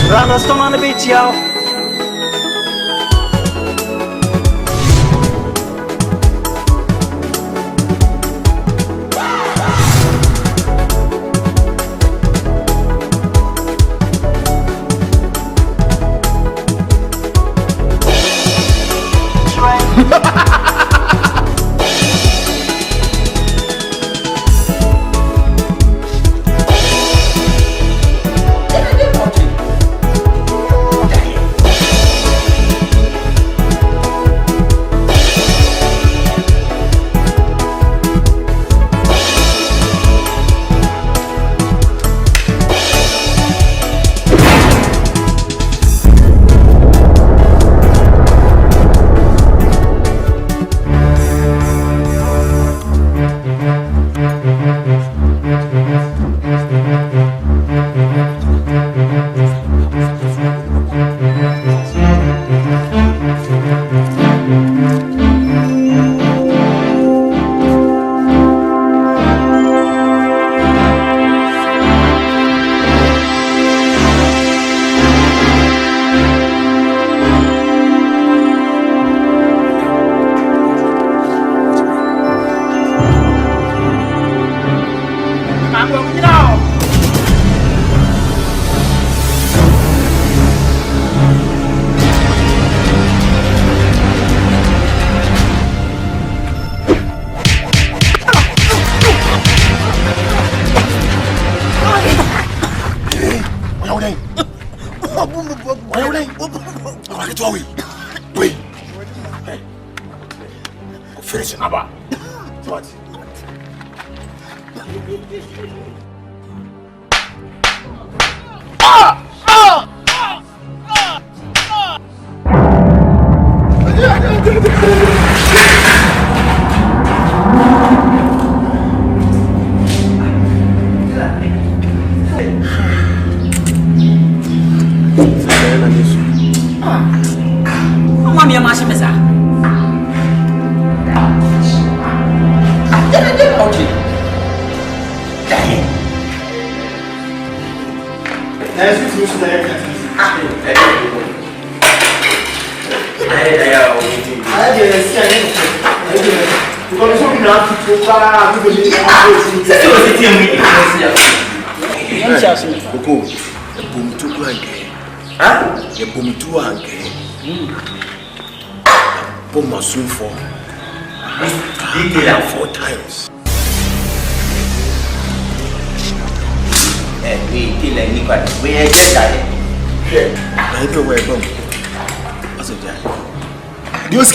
Rana stone on the beach, y'all.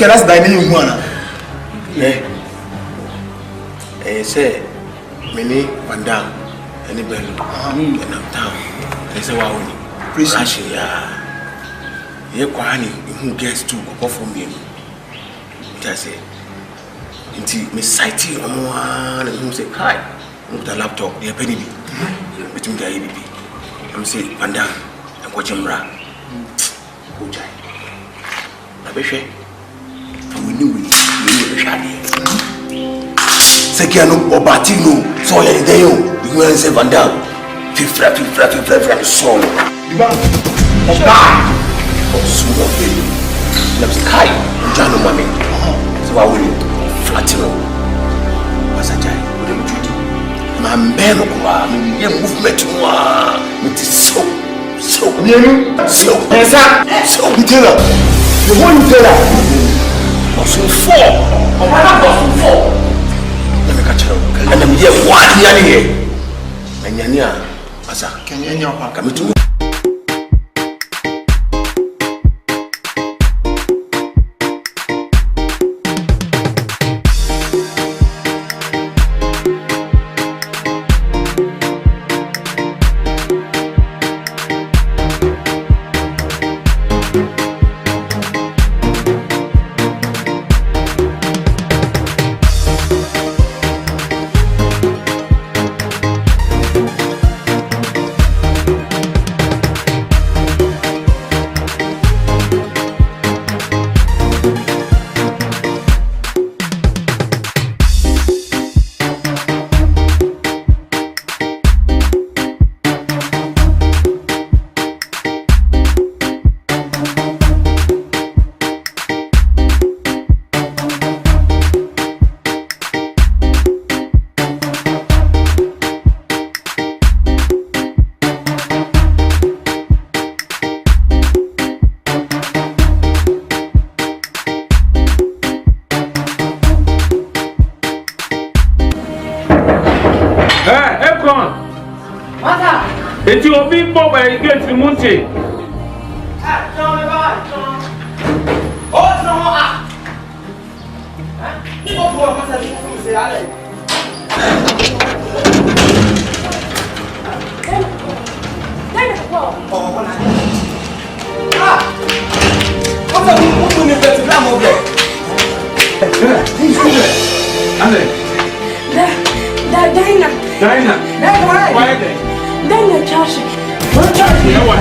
That's dining room one. Yeah. Say, many Van Dam, any belly, and I'm town. They say, wow, appreciate ya. You're quite who gets to go for me. I say, until Miss Sighty or one, and who say, hi, with the laptop, they're penny between the ABP. I'm saying, Van Dam, and watch him run. Good guy. I wish we knew it. Sekiano Obatino, so you're there. You will say Van Dam. Fifra, so. The man, soon of it. Love sky, Jano Mami. So I will flatten. What's a giant? What am I doing? My man, your movement, it is so. You tell her. The one you tell her. Bosun 4. Bosun 4. Let me catch her. And I'm here 1 year here. And Yania, Asa, can you come to I get the monte. Dinah. Why are they? Dinah, Charles. What Charles? You know what?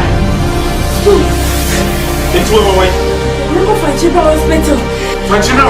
It's over, wait. Remember Franchina Hospital? Franchina?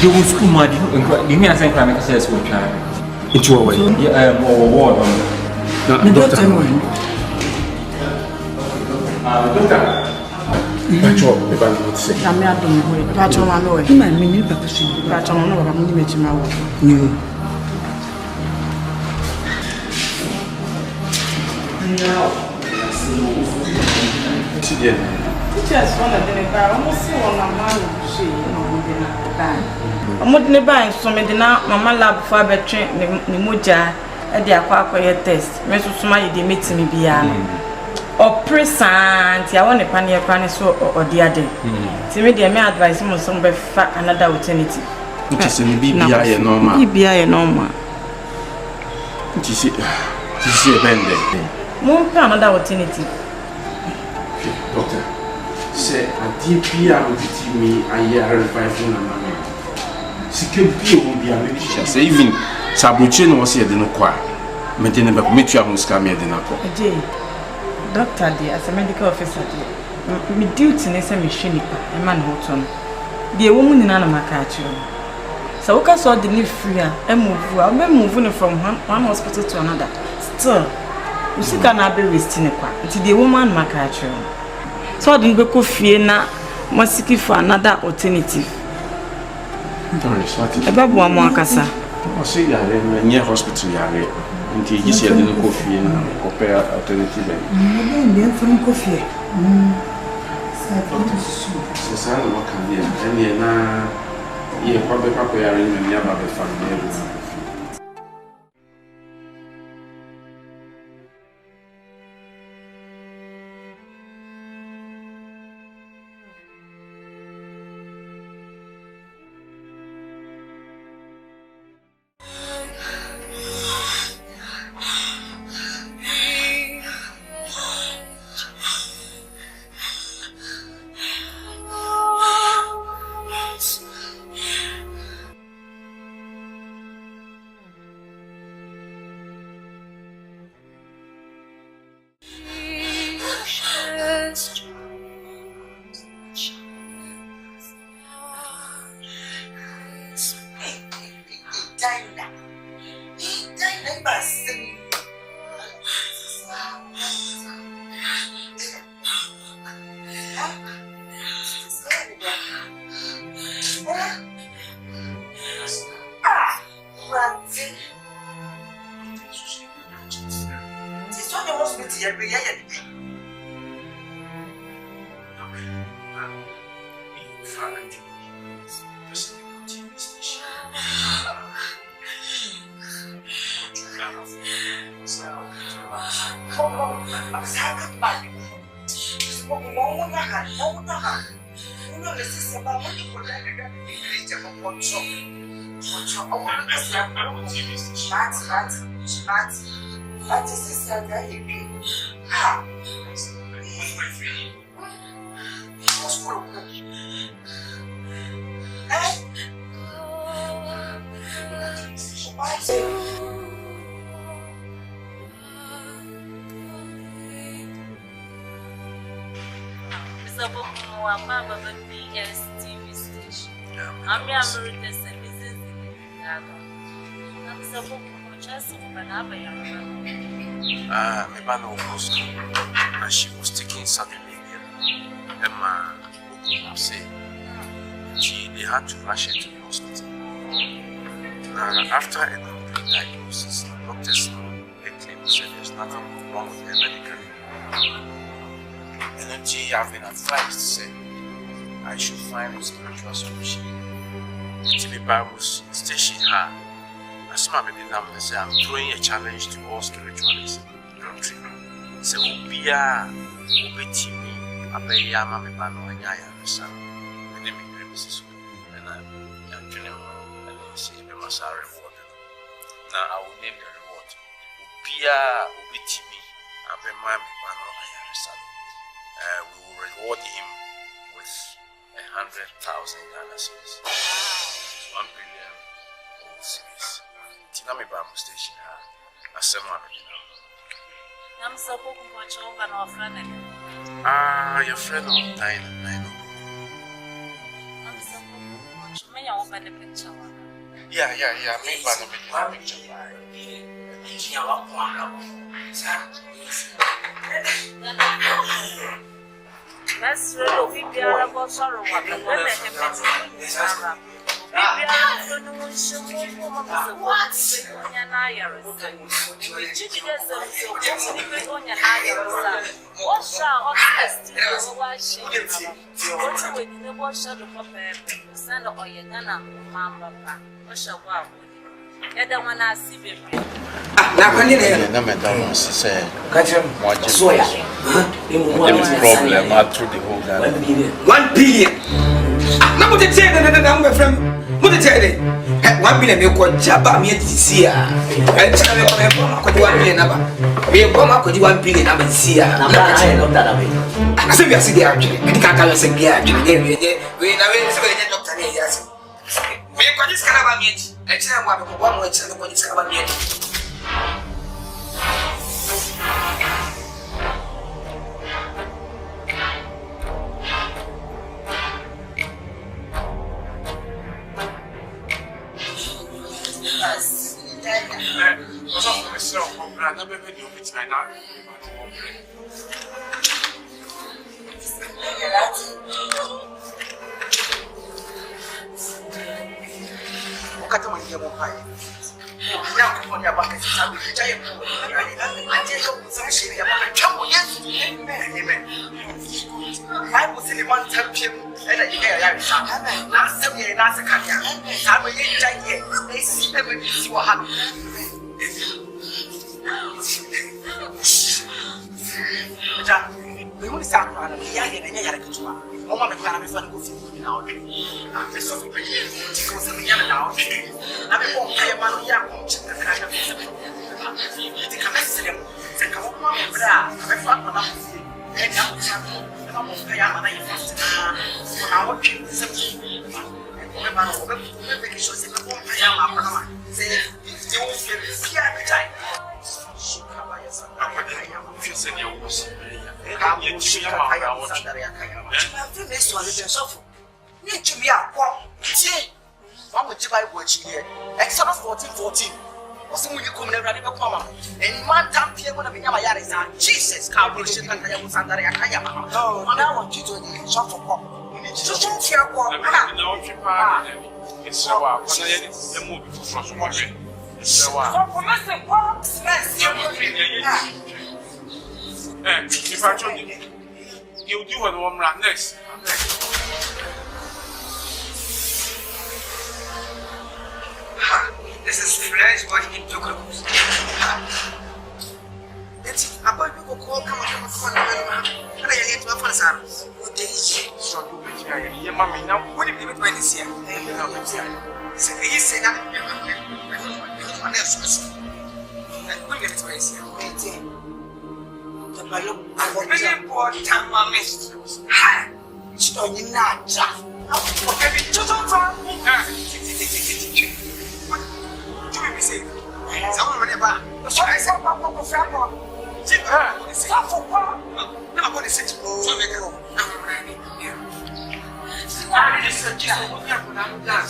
You will school my you mean I think I make a sense with child. Into a way. Yeah, or ward on. Doctor. Doctor. Pacho, the band would say. I'm not doing it. Pacho, I know it. You might mean Pacho, I know I'm going to my work. You. Teachers want to do it, but I almost see one of my she, you know, I'm not nearby, so me dinner, Mamma lab for a train, Nimuja, at the aqua test. Mrs. Sumay, they meet me beyond. Or present, I want a panier cranny so or the other. To me, they may advise him on some fat another alternative. Which is in BBI normal. BBI normal. Which is a band. More another alternative. Doctor, say a DPR will be me a year and 5 months. She can be a mission. Say, even Sabuchin was here, didn't quite. Maintain a meet you amongst Camia Dinaco. Doctor, dear, as a medical officer, dear, my duty is a machine, a man Houghton. Be a woman in Anamakachu. So, what saw the live free and move. I'll be moving from one hospital to another. Still, you see, can I be wasting a quack until the woman Makachu. So, I didn't go fear now, must seek for another alternative. About one more cassa. I say, near hospital, until you see a little coffee and compare alternative. I'm from coffee. Sasa wakalia yani na ye kwa bepa kwa yari ni ya baba family. TV station. I'm your American services. I'm supposed to just open up Mebano was and she was taking Saudi Arabia. Emma say they had to rush her to the hospital. Now, after a complete diagnosis, doctors said there's nothing wrong with her medically. And then I've been advised to say I should find a spiritual solution. The Bible station her. As my baby now say I'm throwing a challenge to all spiritualists. So Ubia Ubetimi Abeya Mami Bano and Yaya San. My name is Mrs. And I'm Junior and see the Masara reward. Now I will name the reward. Ubia Ubetimi Abe Mami Bano Yaya San. We will reward him with 100,000 Ghana cedis. 1 billion cedis. Tinami Bible station has a seminar. I'm supposed to watch over no friend. Your friend of Dina. I'm supposed to watch me open the picture. Yeah. Me ban the picture. Let's really be able to sorrow what the women $1 billion. Now what they say that I'm from what they tell you? 1 billion you could jabba me this year. And tell me what I could 1 billion number. We have come up with 1 billion number this year. I'm not that away. I said we are sitting actually. We can't tell us again. We never doctor. We got this kind of meat. I tell you one more time what this kind of meat. Exodus 14:14. What's the way you come never come out? And man time here when I'm a Jesus can't be shaken. I am Sandra Kayama. No, I want you to shop for pop. So don't fear pop. It's so wow. The movie from Sweden. It's so wow. If I told you do what one run next. This is fresh what you took up. It's about you call come on. And I get my phone, sir. Good day. So, your mommy now, what do you mean by this year? Say, he said that. on their source. And when it's race, the Malo, I want to import Tamami. Hi, Stony Naja. Okay, just on fire. What do you say? Someone about the size of Papa Frambo. Stop for what? Now I'm going to say to you, I'm ready. I just said, yeah, I'm done.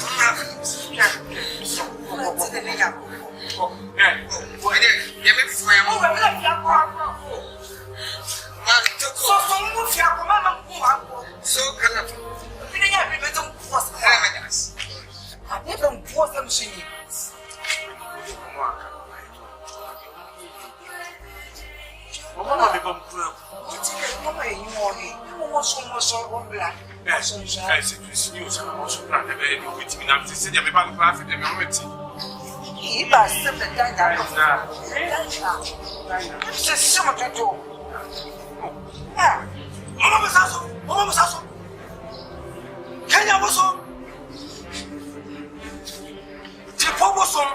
So colorful. I don't force parameters. I never force them to you. Mama become cruel. Yes, it's news and also plan the baby with me now to see the people class in the moment. He must have been done. It's just so much to do. Mama was also. Kenya was on. Tipo was on.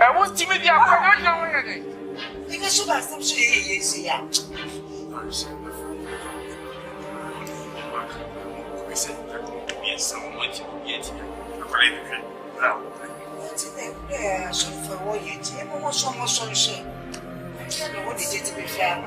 I was timid. I don't know anything. I guess you must have said, yeah. Yes, someone yet. So for what you did, I was almost so shame. I don't know what they did to be fair.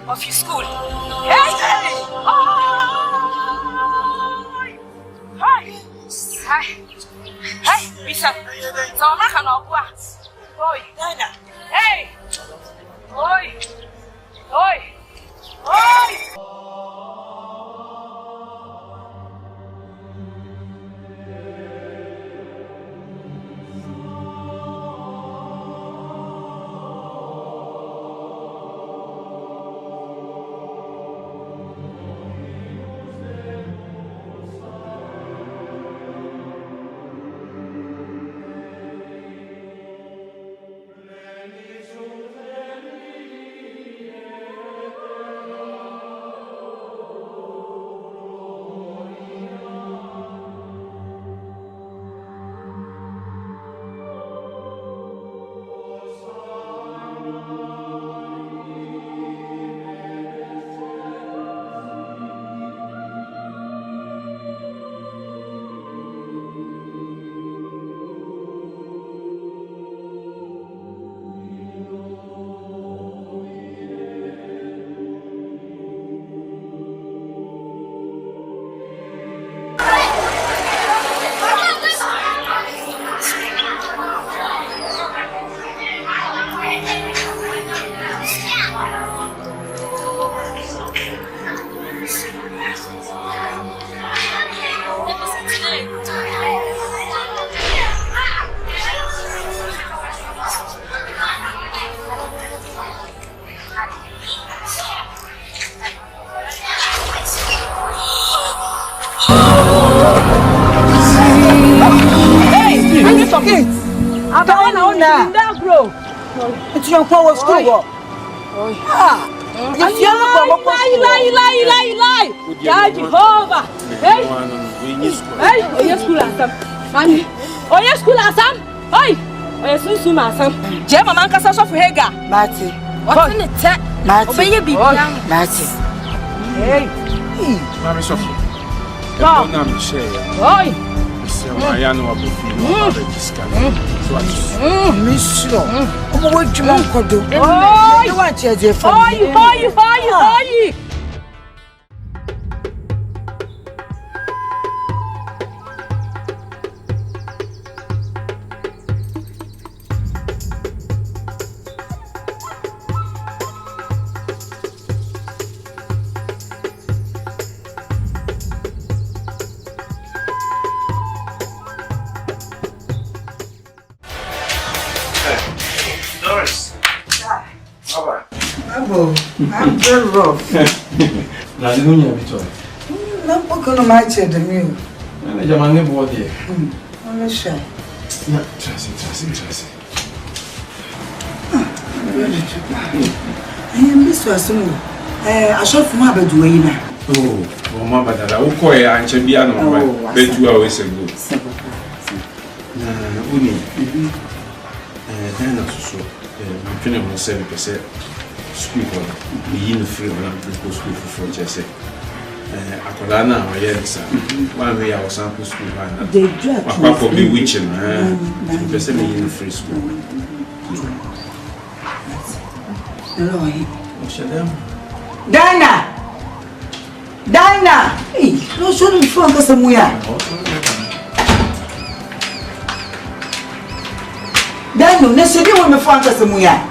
of his school. Hey! Hey, Bishop. So I'm not gonna go. Oi, Dana. Hey! Oi! Oi! Oi! It's your power school. Lie. Jehovah. Hey. Hey, yes, school asam. Mami. Oh, yes, school asam. Hey. Oh, yes, soon asam. Jema man kasa so for Hega. Mati. What's in it? Mati. Obey your big Mati. Hey. Mami Sophie. Go. Na me share. Oi. I know about you. Monsieur. Como vou te mancar do? Oi. Eu vou te dizer. Oi. Doris. I'm very rough. Na de nunya bito. Não porque não mais é de mim. Na jamane body. Olha só. Na, trase. Isso assim. Acho que uma bedu aí na. Oh, mama badala. O ko ya anche bia no ba. Bedu a we se go. Na, uni. Dana susu. Me twene mo se be se school ko. Yi no free na go school for chese. Akola na o ye nsa. Wa me ya o sample school ba na. They drag. Papa ko be witching be se me yi no free school. Loi. O shedem. Dana! Ei, não sou no fã dessa mulher. Dana, não sei o me fã dessa mulher.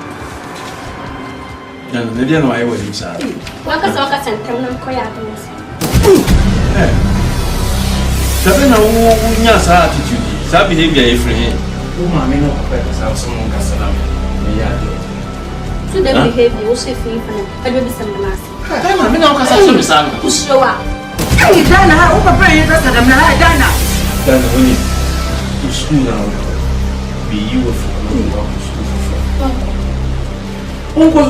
Dana, ne dia no ai wani sa. Waka sentem na ko ya do. Sabe na o nya sa attitude. Sa behavior e free. O mami no papa ka sa mo ka salam. Me ya do. So the behavior o se fi fa na. Ado bi sam na ase. Kai mami na ka sa so me sa. Ushowa. Ei, Dana, o papai é dessa da minha Dana. Dana, wani. To school now. Be you for no go to school for.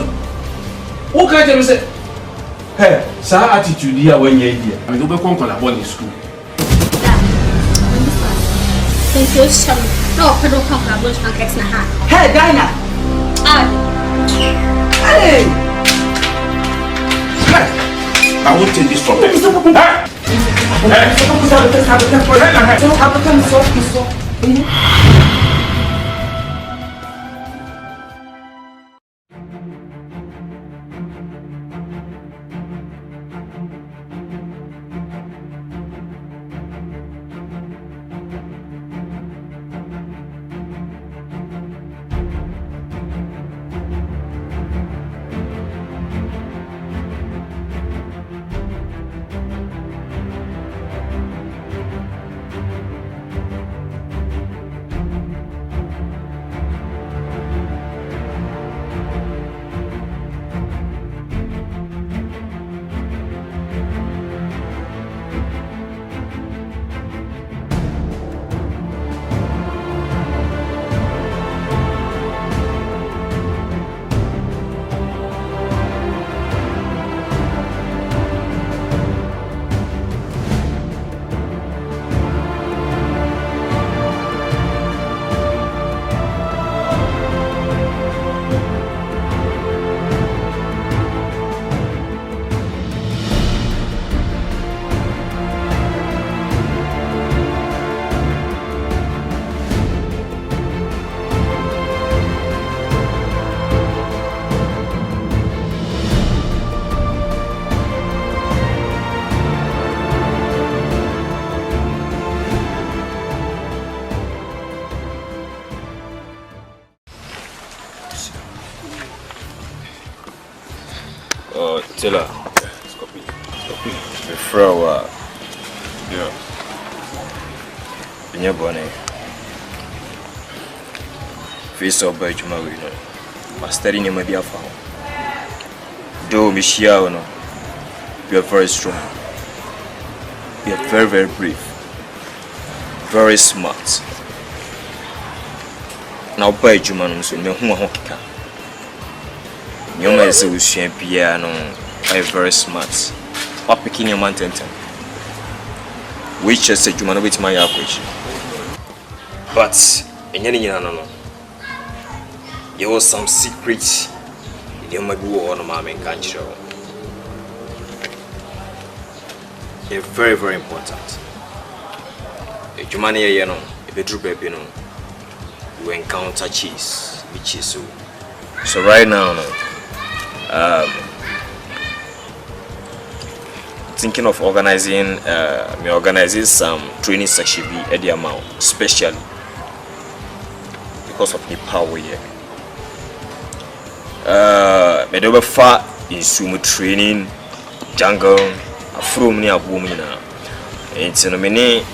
O ka je me say. Hey, sa attitude ya when ye dia. I mean, do be kon kola born in school. Thank you so much. No, pedo come na bunch pancakes na ha. Hey, Dana. Hey. I won't take this from them. Taylor. Copy. The flower. Yeah. In your bonnet. Face of by tomorrow, you know. But studying you may be a found. Though Michelle, no, you are very strong. You are very, very brave. Very smart. Now, by Juman, so no one can. You may say we should piano. I very smart. What picking your mountain? Which is a Juman with my question. But in any no. There was some secret in my go on my main country. They're very, very important. If you money, you know, if you drew baby, you know, you encounter cheese, which is so right now, thinking of organizing some training section at the amount, especially because of the power here. But over far in sumo training, jungle, a from near woman. It's in a minute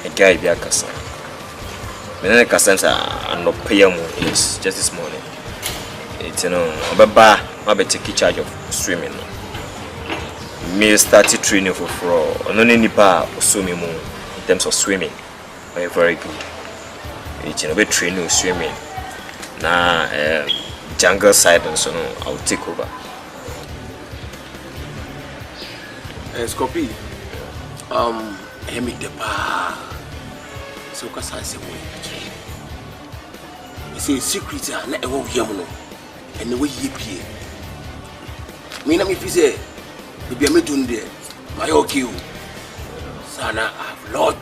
a guy be a casa. When I casans are not pay is just this morning. It's Baba, I better take charge of swimming. Me started training for fraud, no any bar or swimming in terms of swimming. I'm very good. It's a bit training swimming. Now, jungle side and so on, I'll take over. Scopy, Hemi de Ba. So, because I say, it's a secret, and let go Yamuno, and the way ye pay. Mean, if you say, if you are doing there, my okay, Sana, I've Lord.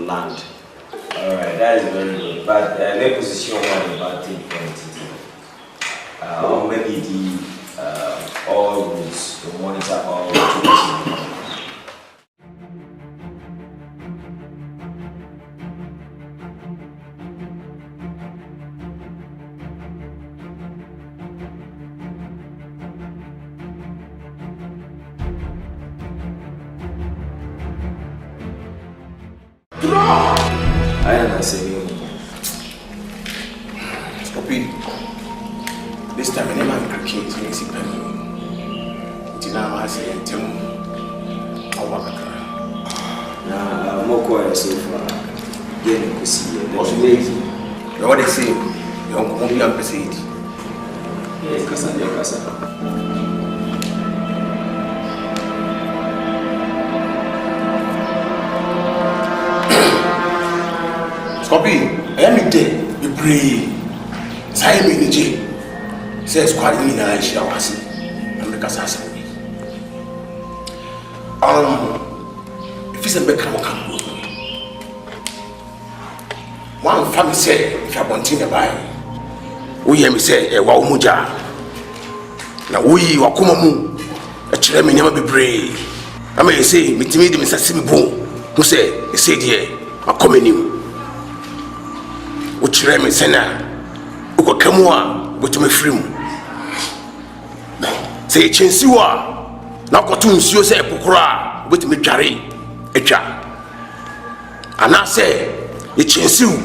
Land. Alright, that is very good. But the position one about it or maybe the all rules, the monitor all tools. I am saying, Scopy, this time I never came to Missy Penny. Tina, I say, and tell me, I want to cry. Now, more quiet so far. Getting to see it. What's amazing? What they say, you don't come here and proceed. Yes, Casa. Copy, I am there, you pray. Say me in the jail. Says quite in the night, I was in the Casas. If it's a better come, one family say, if I continue by, we hear me say, a Waumuja. Now we are Kumamu, a chairman never be brave. I may say, meet me, Mr. Simibo, who say, he said, yeah, a common. Which Remy Sena, Uko Kamua, which me free. Say, Chensiwa, now got to you say, Pukura, with me carry a jar. And I say, the Chensu,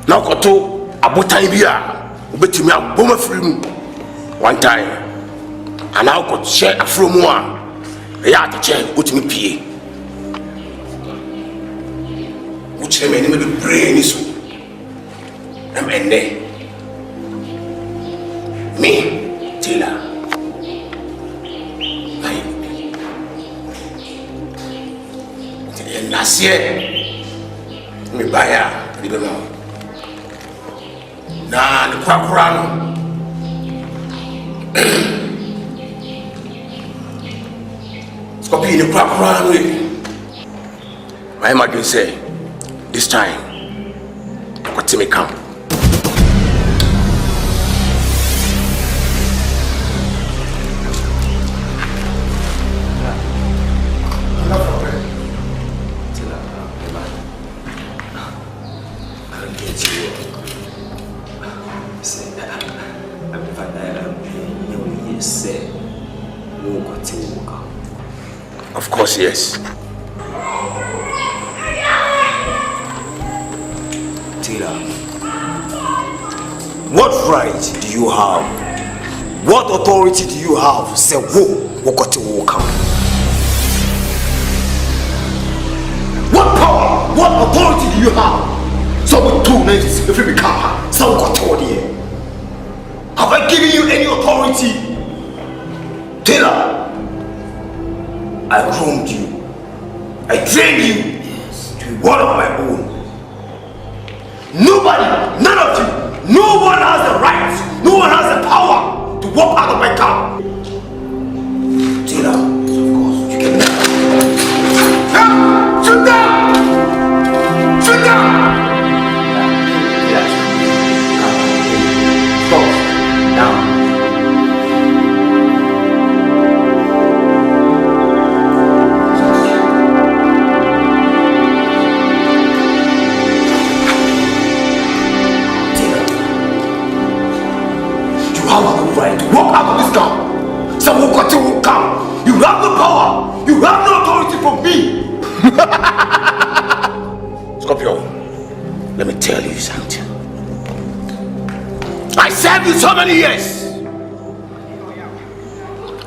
now got to Abutaibia, with me out, Boma free one time. And I got share a from one, a yard chair with me pay. Which the man may be brain is. I'm in there. Me, Taylor. Asie. Me baya, libemo. Na ni kwakura no. Scorpion ni kwakura no. My imagine say this time what me come. Of course, yes. Taylor, what right do you have? What authority do you have to say, walk out? What power? What authority do you have? So with 2 names, if you become some authority. Have I given you any authority? Taylor, I groomed you. I trained you to be one of my own. Nobody, none of you, no one has the right, no one has the power to walk out of my car. Taylor, of course, you can. Shoot down! Shoot down! Stop. Down. Right to walk out of this car. Someone got to walk out. You have no power. You have no authority from me. Scorpio, let me tell you something. I served you so many years.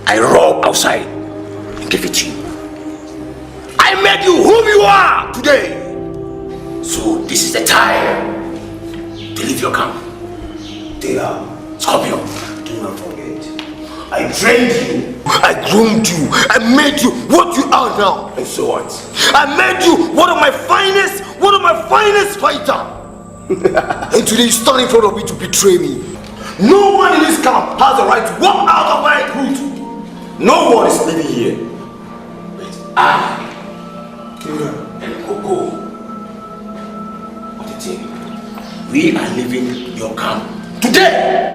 I robbed outside and gave it to you. I made you who you are today. So this is the time to leave your camp. Taylor, Scorpio, do not forget. I trained you. I groomed you. I made you what you are now. And so what? I made you one of my finest fighter. And today you stand in front of me to betray me. No one in this camp has the right to walk out of my route. No one is living here. But I and Coco, what do you think? We are leaving your camp today.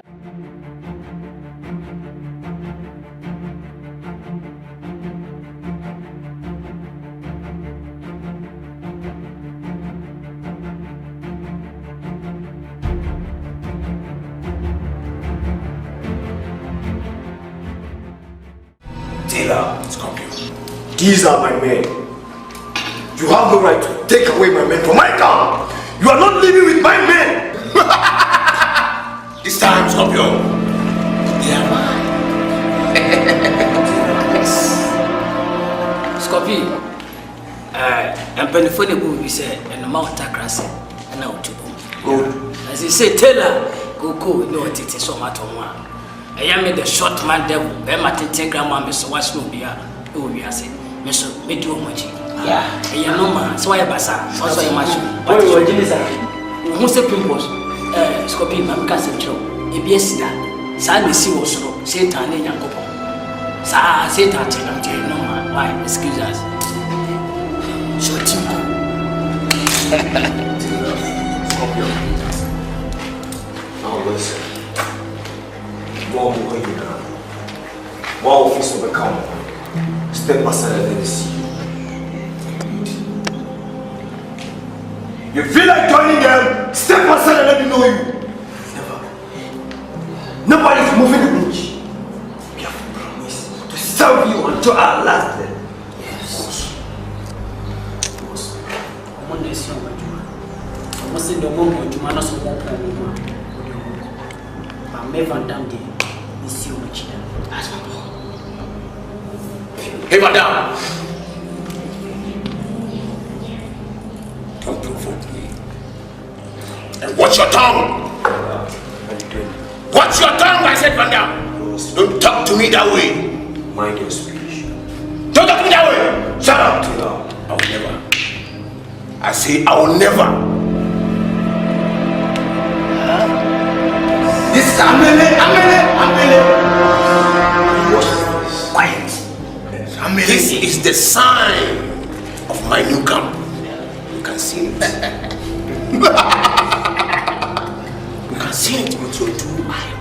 Taylor, Scorpio, these are my men. You have no right to take away my men from my camp. You are not living with my men. this time, Scorpio, they are mine. Scorpio, I'm penny we say, and the mountain grass, and now to go. As he said, Taylor, go, no, it is so much on one. I am the short man devil, I'm at 10 grandma, Mr. Washmo, we are saying, Mr. Medio Mochi. Yeah, I am no man, so I pass out, also I imagine. What is your genesis? Who said Pimpos? Scorpion, I'm casting show. If yes, that Sandy see was so, Satan and Yanko. Sa, Satan, I'm telling no man, why, excuse us. Short you. Scorpio. Now listen. More who you now. More office will become. Step aside and let me see you. You feel like joining them? Step aside and let me know you. Never. Nobody's moving the bridge. We have promised to serve you until our last day. Yes. Of course. I'm on this young man. I'm saying the woman to manage some more problem. I'm never done there. It's you much. That's my boy. Hey, madam. Don't provoke me. And watch your tongue. Watch your tongue, I said, madam. Don't talk to me that way. Mind your speech. Don't talk to me that way. Shut up. Taylor. I will never. I say I will never. This is Amele. Quiet. This is the sign of my new camp. You can see it. You can see it with your 2 eyes.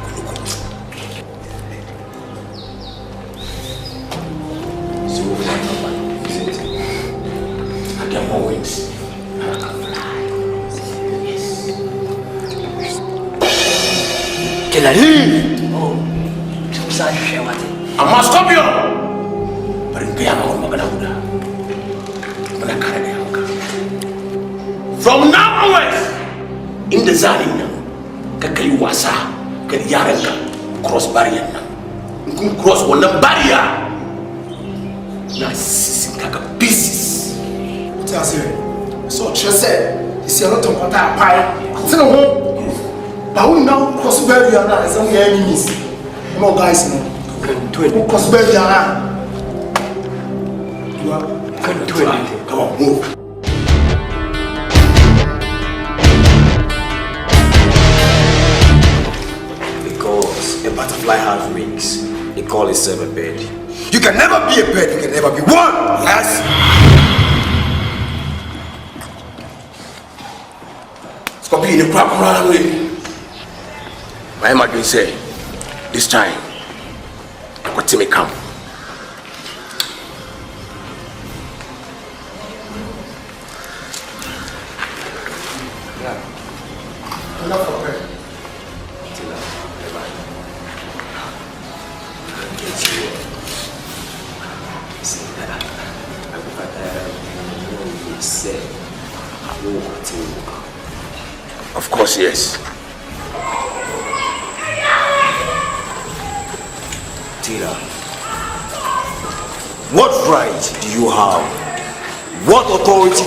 So I get more wings. Killer. Oh, I'm a scorpion. But in Guyana, from now onwards, in the Zalina, Kakayuasa, Kayaranka, cross barrier. Cross one barrier. Nice, like a pieces. So, just said, you see a lot of what I pie. I will now cross barrier now as only enemies. No guys, no. Cross barrier now. Come on, move. Because a butterfly has wings, they call itself a bird. You can never be a bird, you can never be one. Yes. Scorpion, the crap run away. My imagine say, this time, what to me come? Enough of it. Of course, yes. Tila, what right do you have? What authority?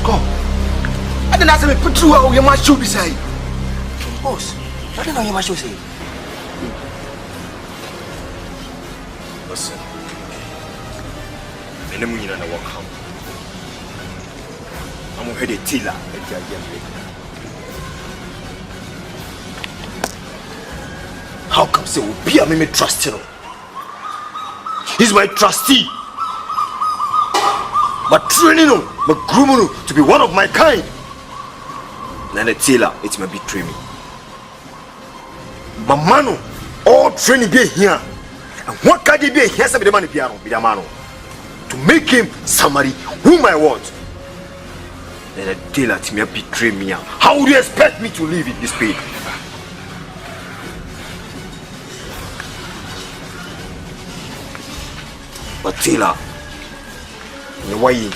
Come. I didn't ask me put through your match should be say. Boss, I don't know your match should say. Listen. I'm headed Tila. How come say be a me trust him? He's my trustee. But training him, but grooming him to be one of my kind. Nana Tila, it may betray me. My mano, all training be here. And what can they be here? Some of the money be the mano. To make him somebody whom I want. Then a Tila to me betray me. How would you expect me to live in this pain? But Tila, why you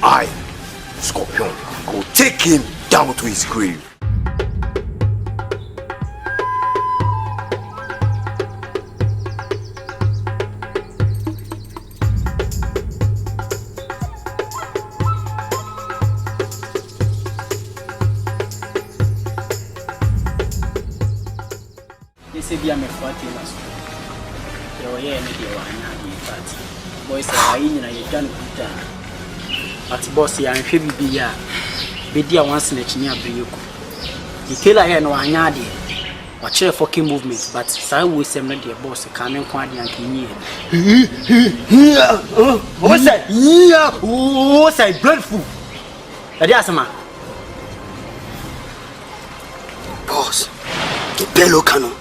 I, Scorpion, I will take him down to his grave. But boss, I am sure be ya. Be dear once in a chinia break. The killer here no anyadi. Watch a fucking movement, but I will send the boss a coming quantity and key. What's that? Yeah, what's that? Bloodful. Adiasama. Boss, the bellow cannon.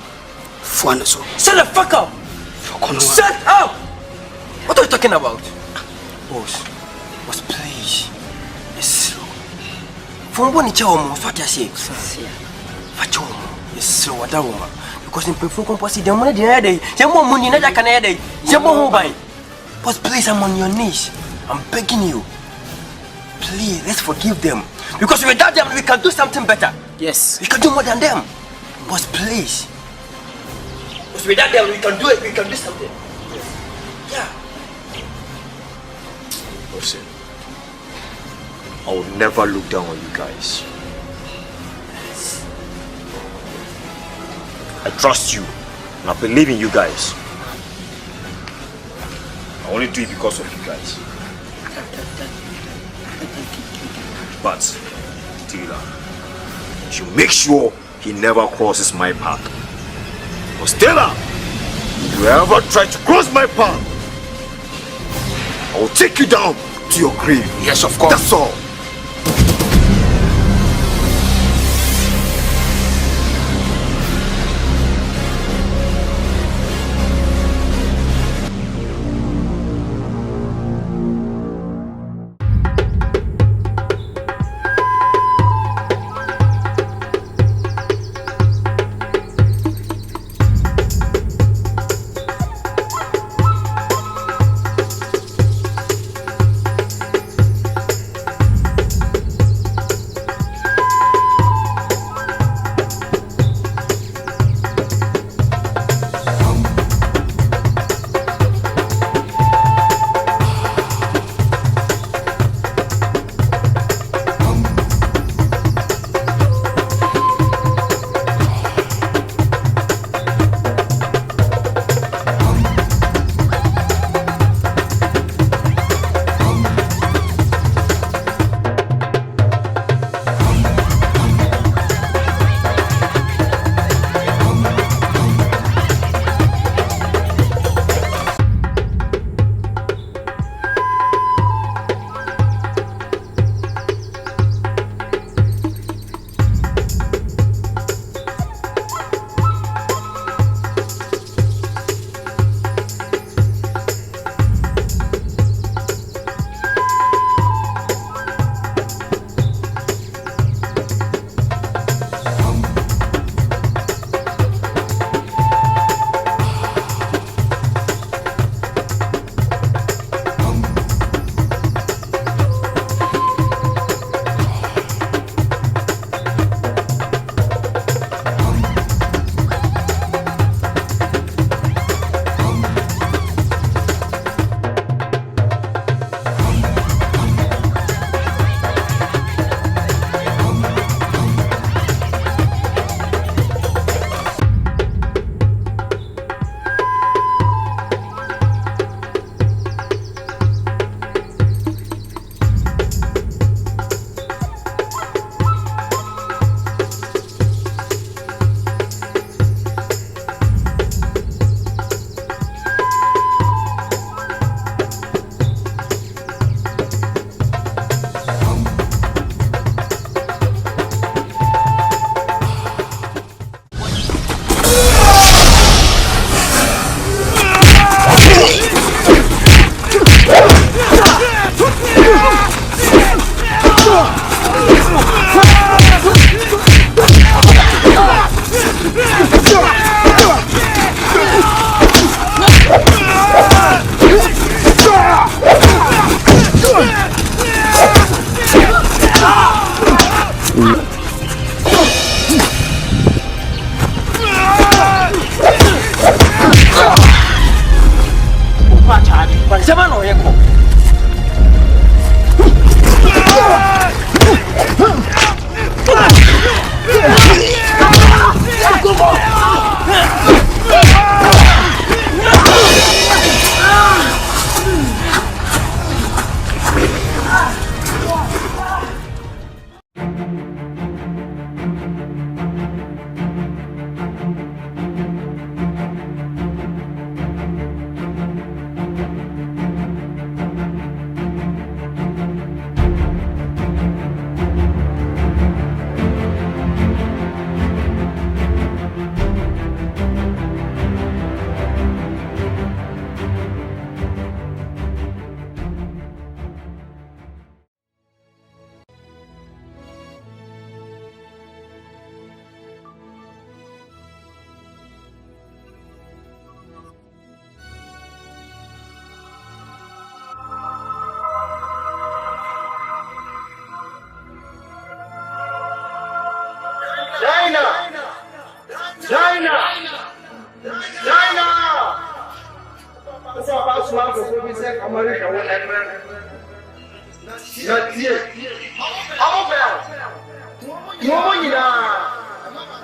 So. Shut the fuck up! Shut up! What are you talking about? Boss, please. It's slow. From when it's your father say, it's slow, that woman. Because in Pefu Composite, the money the other day, some more money, not can add it, some more buy. But please, I'm on your knees. I'm begging you. Please, let's forgive them. Because without them, we can do something better. Yes. We can do more than them. But please. Because without them, we can do it, we can do something. Yeah. Listen, I will never look down on you guys. I trust you. And I believe in you guys. I only do it because of you guys. But, Tila, you make sure he never crosses my path. Because Stella, if you ever try to cross my path, I will take you down to your grave. Yes, of course. That's all.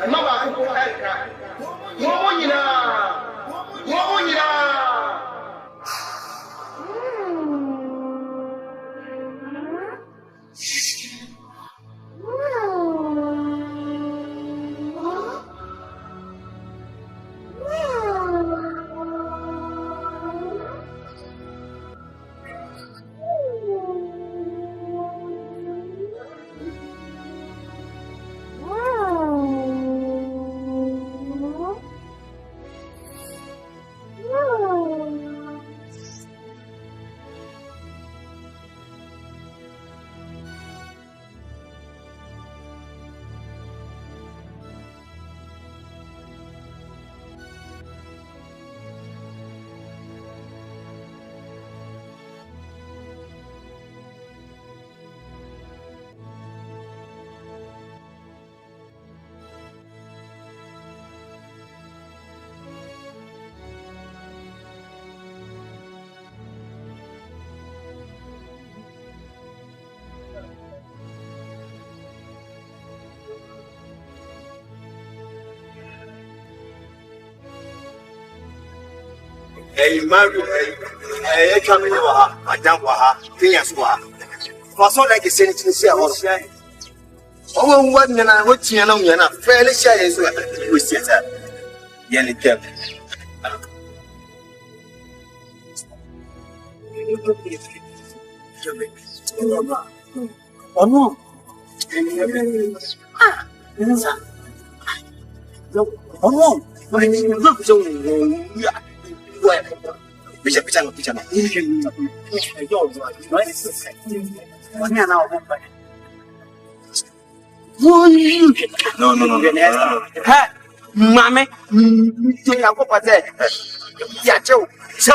Mama, Hey, Mario, hey, come in, Madame Waha, Phineas Waha. For so like a senate to say, oh, what Nana, what Yana, fairly shy as well. We see that. Yanni kept. Oh no. Oh no. No. Hey, Mammy, take a cup of that. Yeah, Joe. So,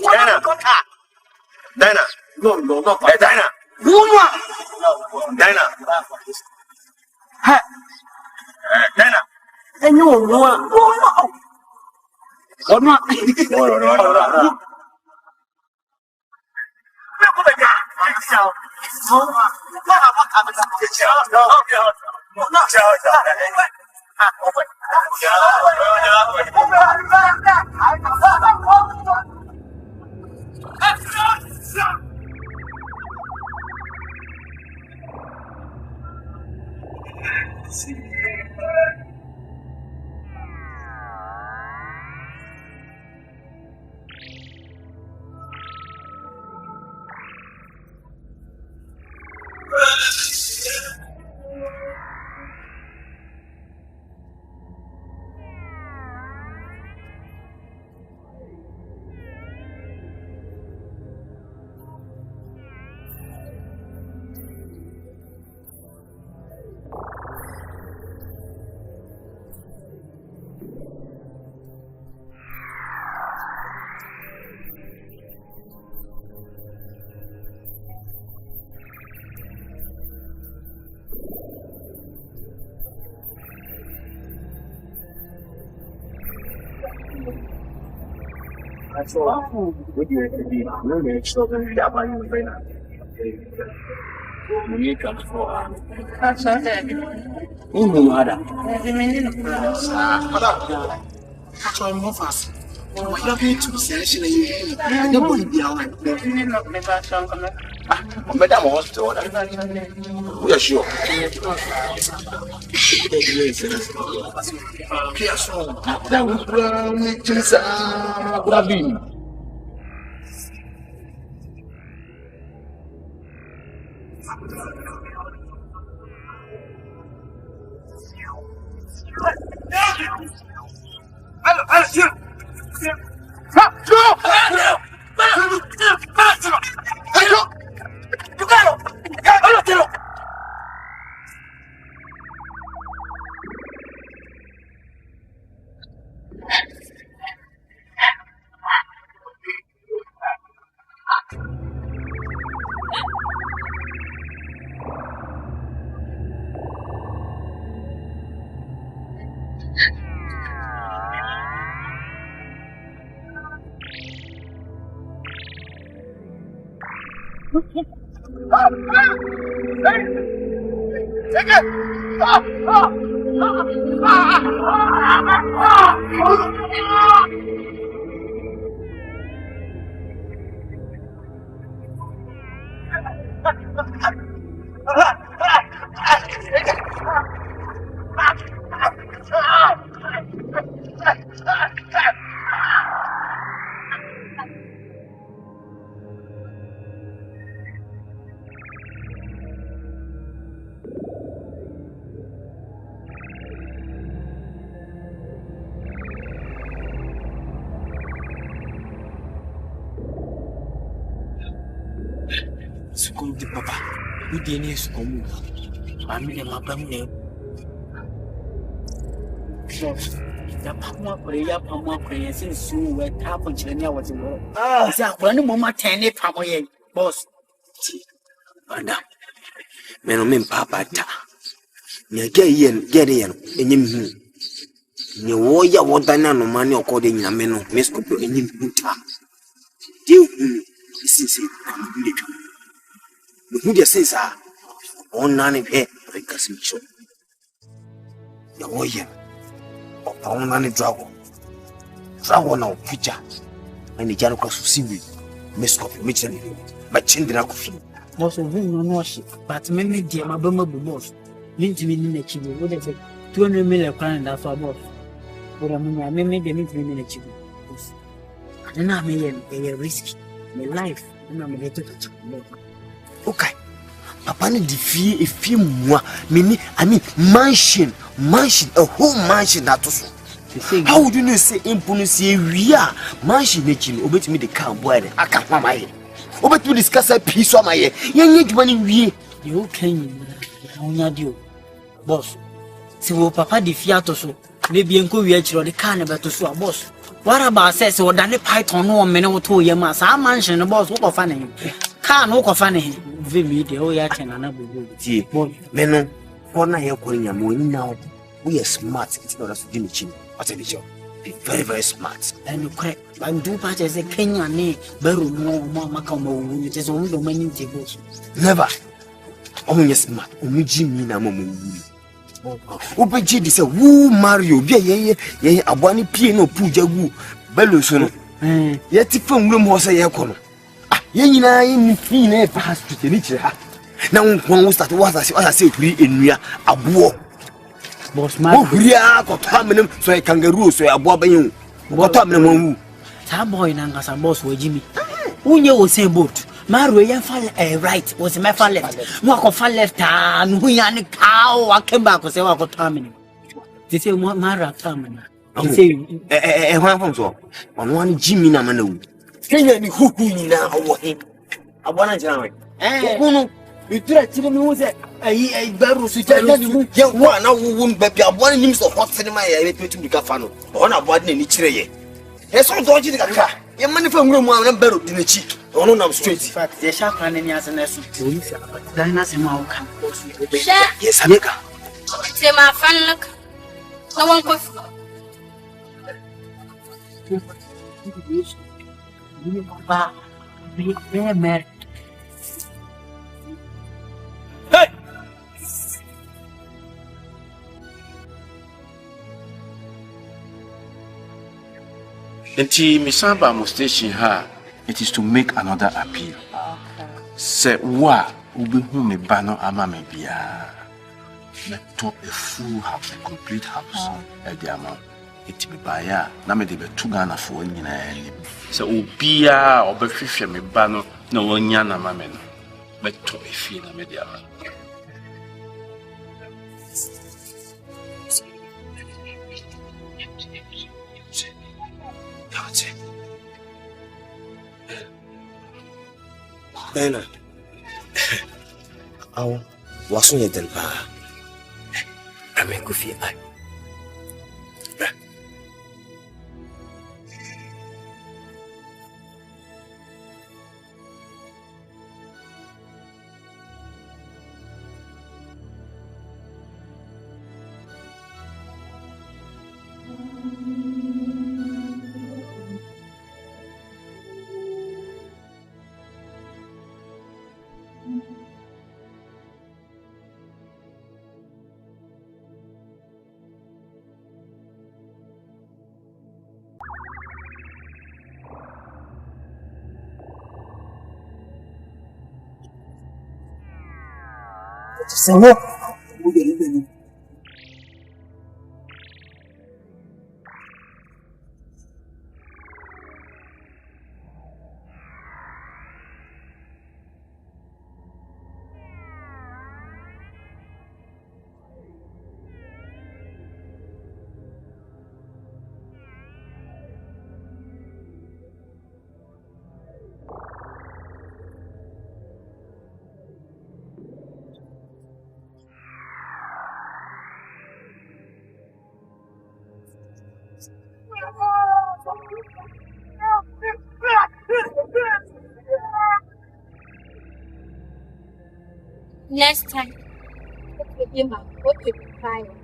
Dana. No, Dana. Dana. Hey, Dana. and you know, oh, no. What do you be? No, make sure that you have my brain. You come for That's okay. who are that? That's why I'm more fast. What are you to say? I don't want to be out. Madam Hospital. We are sure. That would have been. Sukum di papa, we didn't sukum. I'm in my family. The Pama prayer since soon where Tapo China was in war. When Mama Tanny Pamoye, boss. Madam, men papa ta. Get in him. Ni woya wodana no mani okode nyame no meskopo enyim puta. Diu since who just says on none here because it's show. The warrior or on any dragon. Dragon of future. and the Jano Cross Sibi, Miss Copy, Mitchell, but Chindra Coffee. Also, no ship, but many dear my bummer boss. Mean to me in the chibu, what is it? 200 million crown, that's our boss. But I mean, maybe 3 minutes. I don't know, maybe a risky. My life, and I'm a little okay. Papa need the fee a few more. I mean, mansion, a whole mansion that also. How would you know say impunity we are mansion making obey me the car boy? I can't my over to discuss a piece of my ear. You need money we you can you boss. So papa the fiat also maybe uncle we actually the carnival to so boss. What about says or Danny Python no minute 2 years mass? I mansion the boss what funny. Can't look funny. Me the whole yacht and another tea. Men, one I am calling your money now. We are smart, it's not as Jimmy Chin. What's any job? Be very, very smart. And you correct. I'm do part as a Kenyan name, Beru no more Macamo, it is only the many tables. Never. Only smart, only Jimmy Namu. Open Jiddy said, woo Mario, ye, a one piano puja woo, Beluson. Yet if from room was a yacono. Yen in Fine past to the nature. Now, one was that was as I say to be in Ria, a war. Boss, my Ria got Taminum, so I kangaroo, so I bob you. What Taminum? Tab boy, and as a boss with Jimmy. Who you will say boat? Mario fall right was my fall left. Walk of fall left, and we are a cow. I came back to say, I got Taminum. They say, what Mara Taminum? They say, one from one Jimmy Namano. Kenya ni huku ni na awohe abwana jana kuno itira tire mi wose ayi baru su tire ni mu ye wa na wo baby abwana nim so hot cinema ya betu bi ka fa no ona abwana ni kire ye e so do ji ka ye mani fa ngure mu na baru di na chi ono na straight fact ye sha kan ni ase na so dan na se ma wo kan yes ameka se ma fan lak na won ko Ba, be married. Hey! Enti misamba mo station ha, it is to make another appeal. Say wa ubi hu me bano ama me bia. Me top a full house, a complete house. Ediama. It be baya na me de be tu Ghana for nyina ni. So obia obehwehwe me ba no na wonya na ma me no. Be to efie na me de ama. Bena. Aw, waso ye den ba. Ame ku fi ai. Senhor, next time, what will be crying?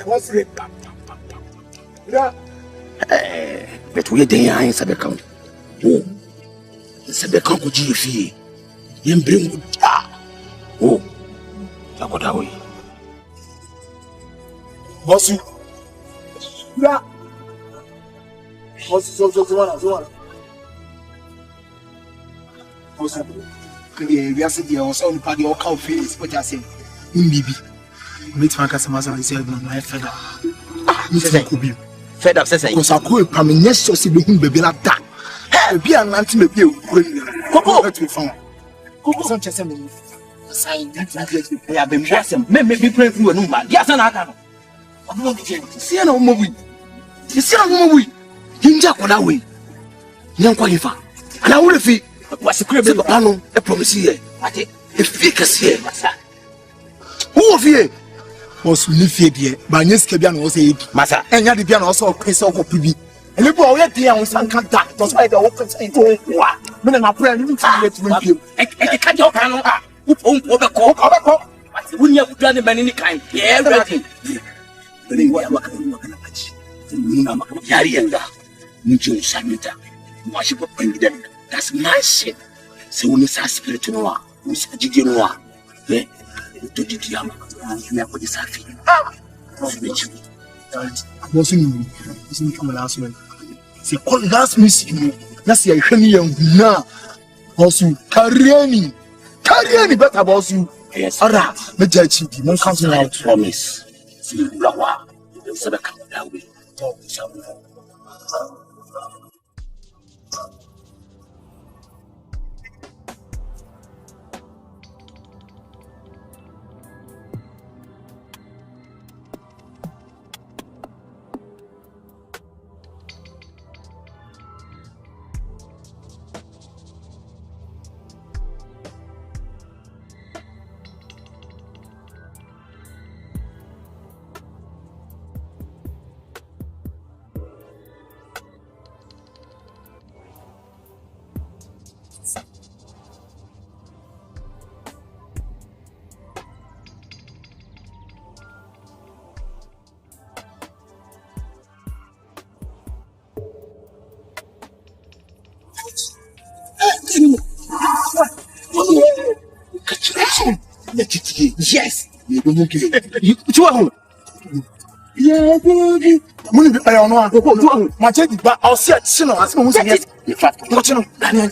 What's it? But we are in Sabecon. Oh, Sabecon could you fee? You bring oh, I got away. What's you? Yeah. What's so one? What's up? We are sitting here on some party or cow face, what I say. Maybe. Meet my customers and say, my feather. Mr. Kubi. Fed up, says I was a cool prominence, so see him baby like that. Be an anti maybe you couldn't be found. Some chessmen sign that they have been dressing, maybe praying through a number. Yes, and I can. See no movie. You see no movie. You jack on that way. Young qualifier. And I will fee. What's the crib of the panel? A promise here. If we can see it, who of you? Was Liffy, but yes, Cabian was a massa, and yet the piano also a piece of PB. And the boy at the house and can't that was why the open into what? When I'm praying to let you. I can't your panel. Who won't overcook? Wouldn't you have done it by any kind? Yeah, ready. Yarianda, Mujo Samita, worship of President. That's my shit. So when it's a spirit noir, Miss Giginoa, eh? To the young. You have this happy. I wasn't coming last week. See, all last miss you. That's your young now. Also, carry better about you. Yes, all right. The judge, you won't come out. Promise. See, you are. You'll never come that way. Talk to someone. Yes. You money be pay on one. My check but I'll see it. Sino, as soon as yes. In fact, what you know, Daniel.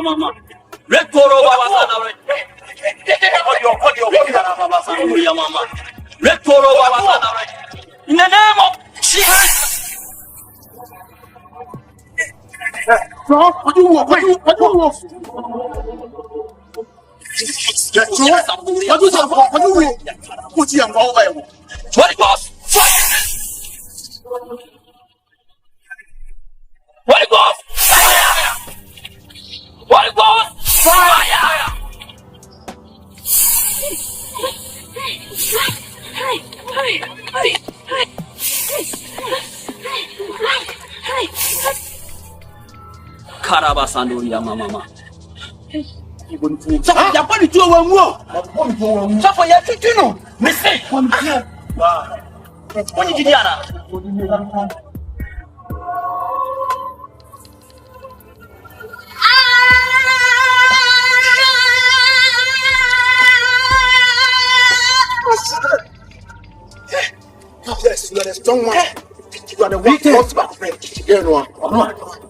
Mama. Red Toro Baba. Red Toro Baba. In the name of Jesus. What do you want? What do you want? What you want? What boss? What boss? What boss? Fire! Karabasanduri mama. So ya poni tu wa mu. So for ya tutu no. Me say. Oni jidiana. Yes, you are the strong one. You are the one who wants back friend. Here no one.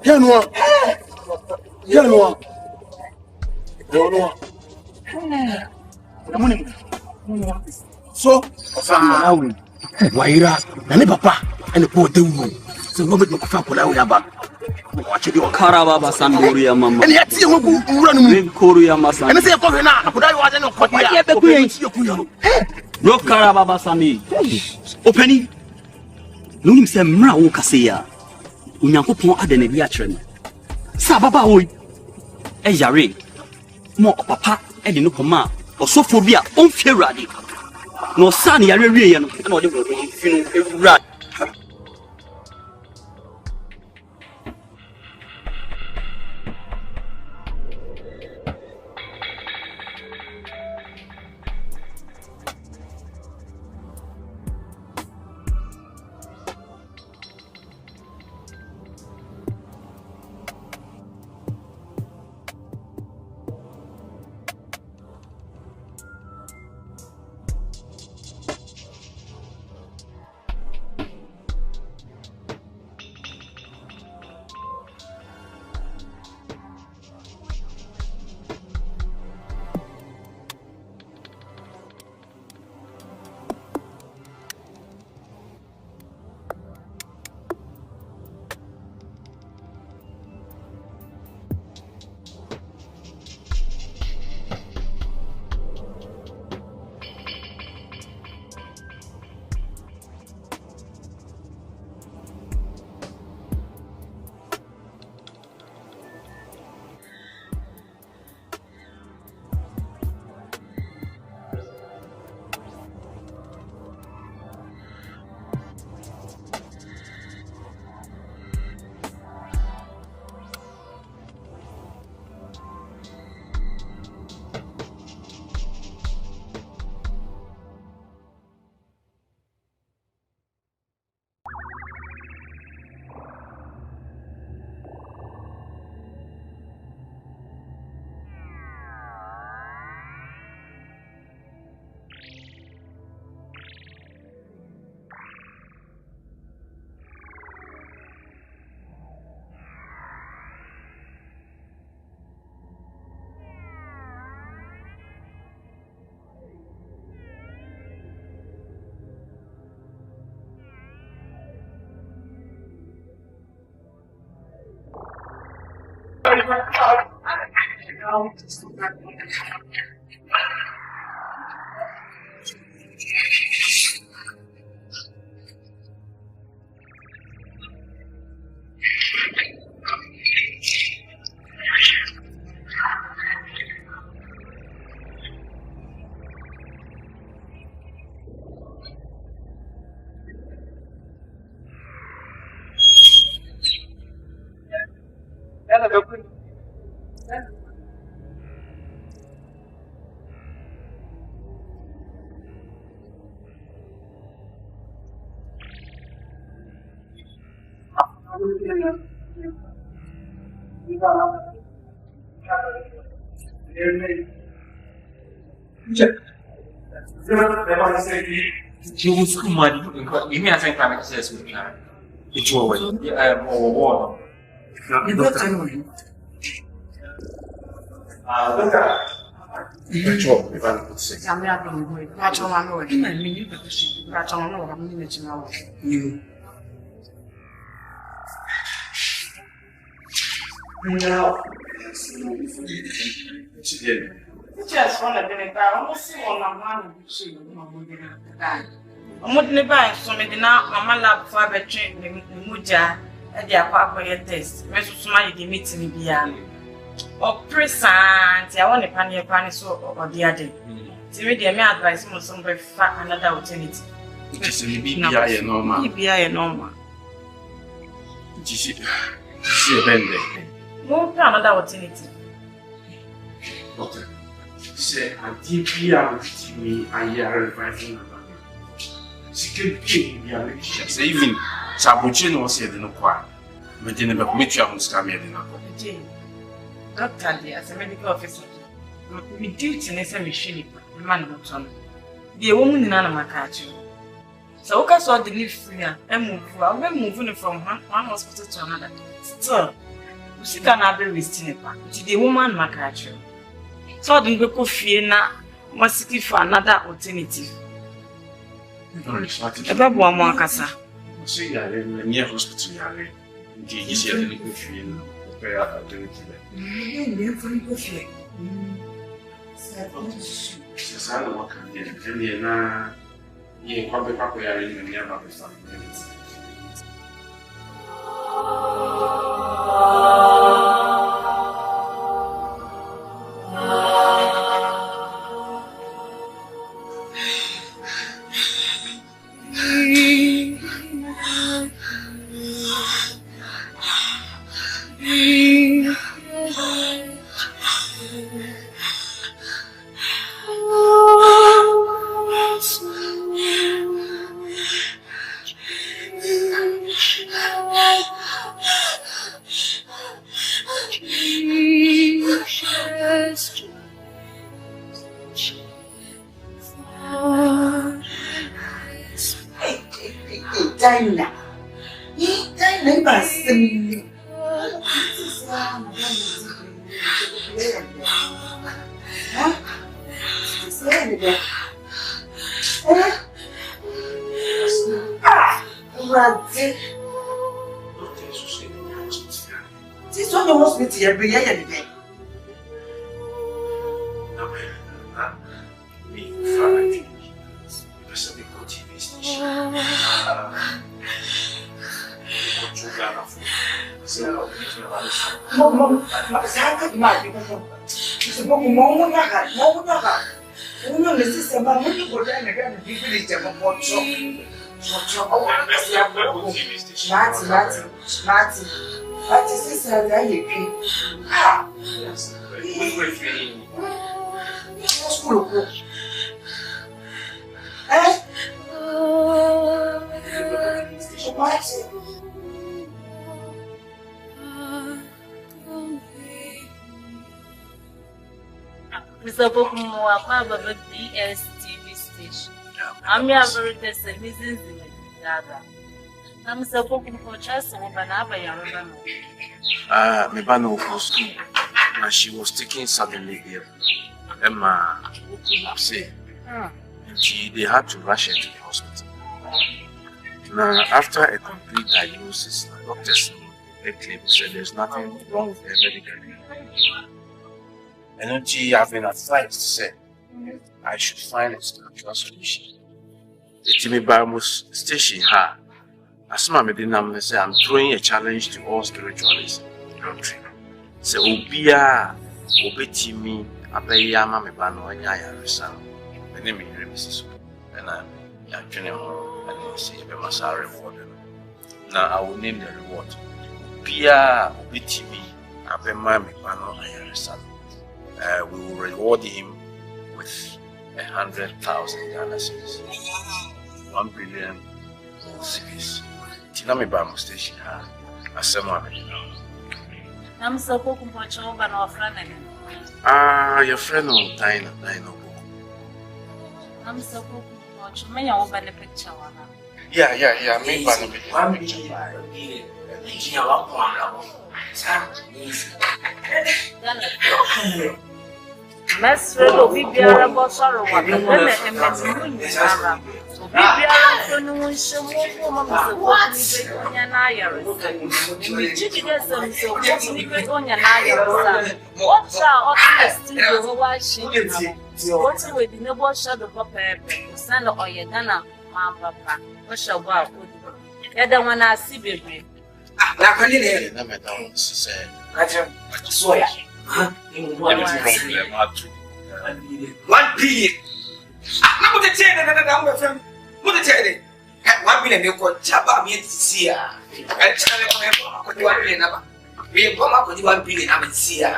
Here no one. Here no one. Here no one. So, Waira, and the papa, and the poor devil. So, nobody can fuck with our back. Watch it, your Karababa Sandoria Mama. And yet, you will run in Korea Massa. And I say, come now. Could I was not quite yet? No Karababa Sami. Opening. Lunim se mra wo kaseya. Onyankopon adene bi akere me. Sa baba wo. E yare. Mo papa e de no koma. Osofo bi a onfie urade. No sa ne yare wie ye no. Na o de wo finu urade. You will school money. Give me a second time. I say school. It's your way. Yeah, or Just one of them, I almost see on my man. I'm not never so many now. Mama lab for a train, the Muja, and the appropriate test. Mrs. Smiley, the meeting beyond. Or present, I want a panny or the other. To read the advice, must some another alternative. Just a BBI normal. BBI normal. See a bend. No, another alternative. Doctor, say a DPR me a year reviving. She could be a relationship. Even Sabuchin was said in a choir. But they never met you on Scamia in a Doctor, as a medical officer, my duty is a machine, the man not on. The woman in Anamakachu. So, I saw the leaf free and move. I'll be moving from one hospital to another. Still, she cannot be wasting it. The woman Makachu. So, I didn't go fear now, must give for another alternative. About one more cassa. See, I am near hospital. Indeed, you see a little feeling. Sasa ndo wakati ndio na yeye kwamba pako ya rini ni hapa kwa sababu Mr. Bokumo, I have a BSTV station. I'm here very tested. I'm Mr. Bokumo, just one banana. Mebano for school. And she was taking suddenly here. Emma say they had to rush her to the hospital. Now, after a complete diagnosis, doctors claims, so there's nothing wrong with her medically. And until I've been advised to say I should find a structural solution. It's me by almost station her. As my medicine say, I'm throwing a challenge to all spiritualists. So Obia, Obetimi, Abayama, Mebano, and Yaya, my name is Mrs. And I'm Yakinim, and say, Masara reward. Now I will name the reward. Obia, Obetimi, Abema, Mebano, and Yaya. We will reward him with 100,000 Ghana cedis, 1 billion cedis. Tinami Bama station, as someone. I'm so cooking for Choba and our friend. Your friend will die. I'm so cooking for Chomay over the picture. Yeah, me Banami. Let's really be a sorrow. $1 billion. I'm going to tell you that I'm with him. What to tell you? $1 billion, you could Jabba me to see her. I tell you, $1 billion. We come up with $1 billion. I'm in see her. I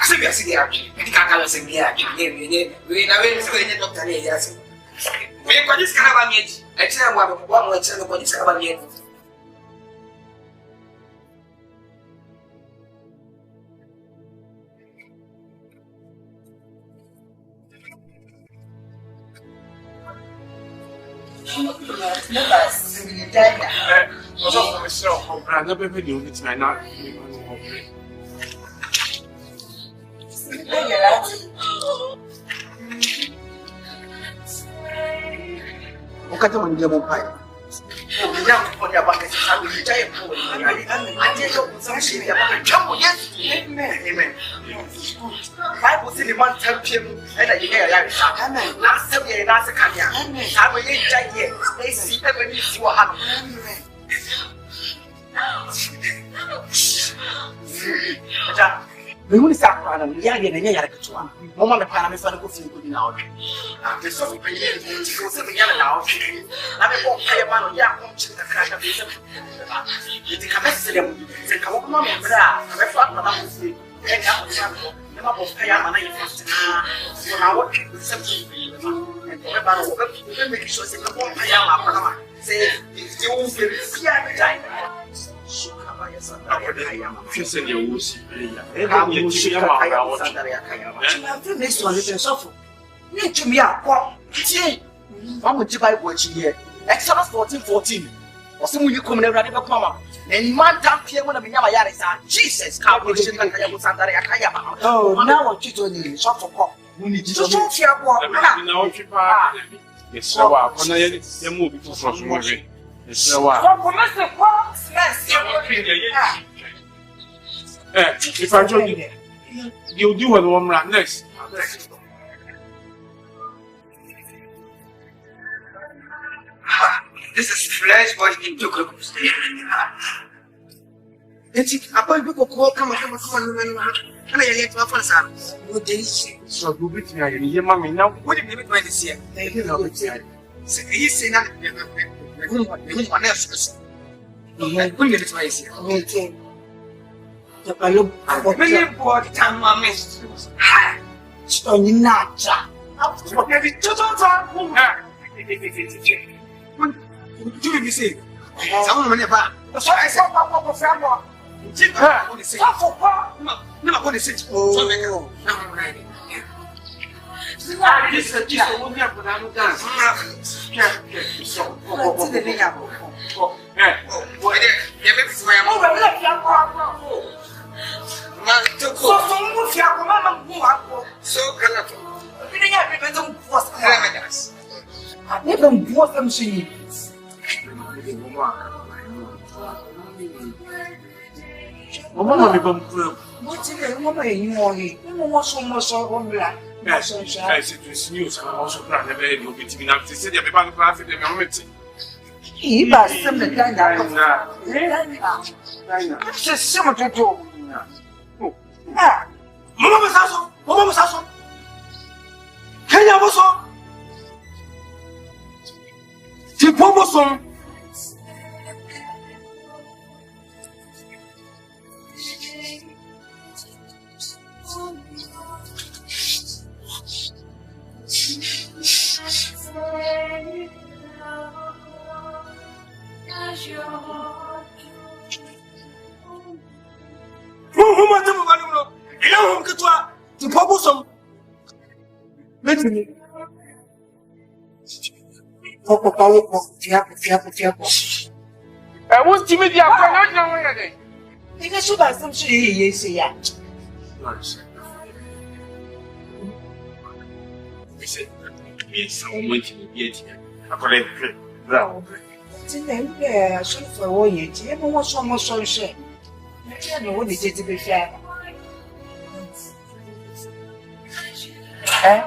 said, you're sitting here. You can't say, yeah, we never say, Dr. Elias. We got this kind of image. I tell you, one more channel for this kind of image. Bible says the man tell people that you hear that. Last 7 years, last year, I will get here. They see every see what happened. We will start planning. We are getting a year to one. Mama, the Panama fan goes in good now. The soft opinion is to go 7 years now. I'm a walk by a man, young, the crash of this. It's a capacity. It's a couple of moments. I'm a flat man. And I'm a fire man. So now what is something? And everybody make sure they come on fire. Say, if you won't be fear time. Next one is suffer. Need to me up. I'm going to buy what you hear. Exodus 14:14. Or some you come never ever come. And man damn here when I'm in Yamayaris. Jesus, oh, now what you doing? Shut up. We need to show you. Yes, so I'm moving to France. Yes, so if I join you, you'll do what one run next. This is flesh, but it took a mistake. I thought people call, come on. And I get my friends. What day is she? So, you beat me, your mammy now. What did you make my this year? They didn't know it yet. He's saying that one else. He had put it twice here. Okay. I look at what many bought time, my mistress. So you not. What have you told do you say? Someone never. That's why I said, Papa, Papa, never going to sit. Oh, I'm ready. This is just a woman for that dance. Mama mi bam kuro. What is it? Mama you money. Mama so much on black. Yes, yes, it is news. I also plan to be able to be now to see the people class in the moment. He was some the Dina. Just some to do. Ah, Mama was also. Mama was also. Kenya was on. Tipomoson. I was timid. I was not ready. You should have some yes, yeah. Yes, I'm waiting to get here. I couldn't. No. I should for all you. Everyone was so much so shame. I don't know what it is to be fair. Eh?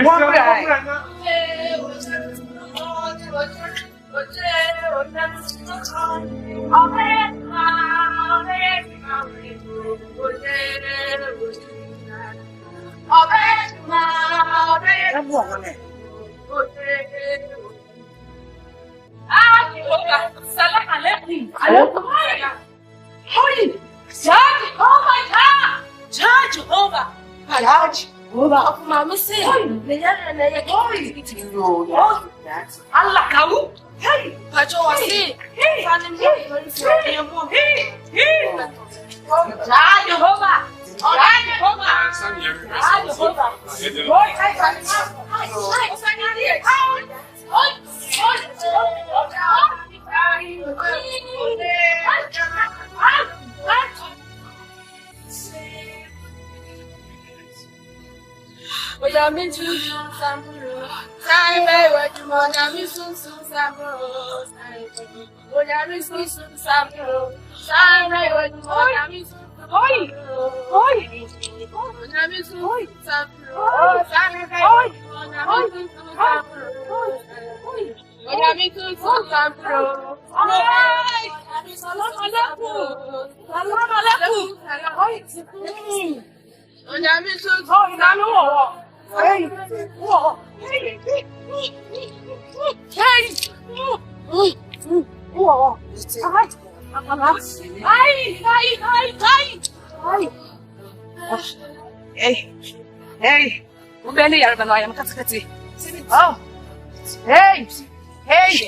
One guy. Salam alaikum. Holy Judge Jehovah. Judge Jehovah. Judge Jehovah of Mama say. Allah kau. Hey, Pacho wasi. Salim Judge Jehovah. Judge Jehovah. Hey, ubeni yarba no ayam katkati. Oh, hey, Judge!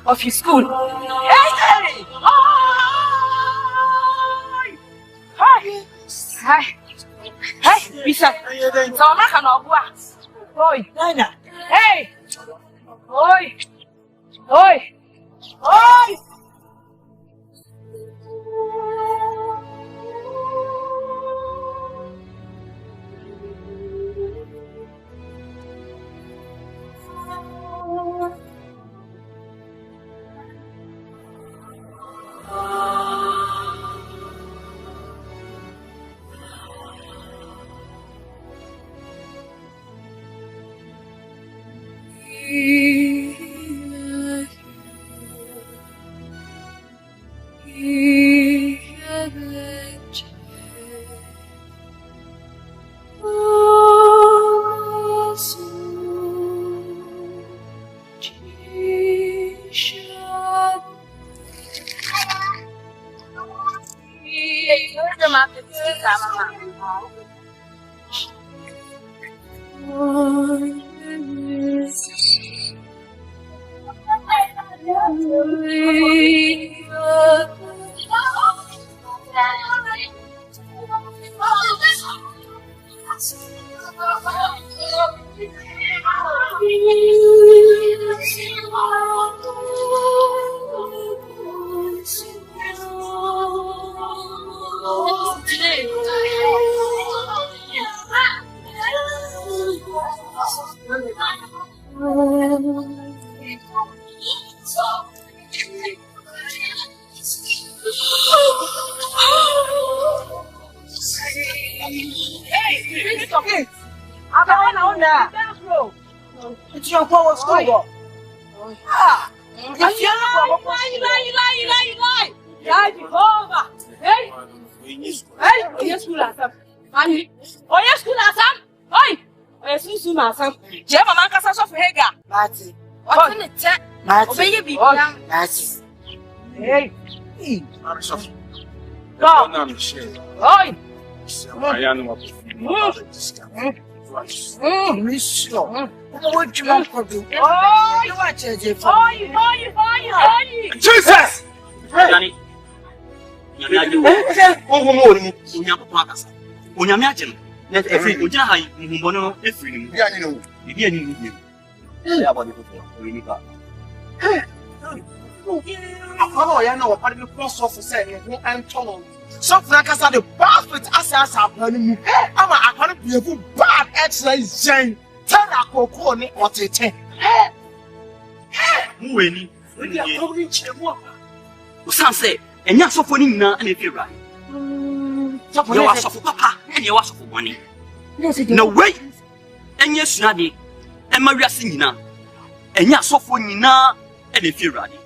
Of your school. Hey! Hey, Bisa. Sama kan obua. Oi, Nana. Hey! Oi! It's your power school. Ah! Lie, Jehovah. Hey! Hey! Oye school asam. Mani. Oye school asam. Oi! Oye susu masam. Je mama kasa so for hega. Mati. What in the chat? Mati. Oye bi ya. Mati. Hey. I'm sorry. Go. Oi! I am not. Jesus! Danny. Onyame agye no na efiri ogina ha nhumbono no efiri mu bia ni no bia ni ni ya body for we ni ka akwa ya na wo pade cross off say ni ho anton so kasa the basket asa plan mu ama akwa no biefu bad exercise tell akoko ni otete mu we ni o san say enya sofo ni nyina na efiri ra you are so papa and you are so money. No way. And yes, Nadi, and Maria Singina, and ya so for Nina, and if you're ready.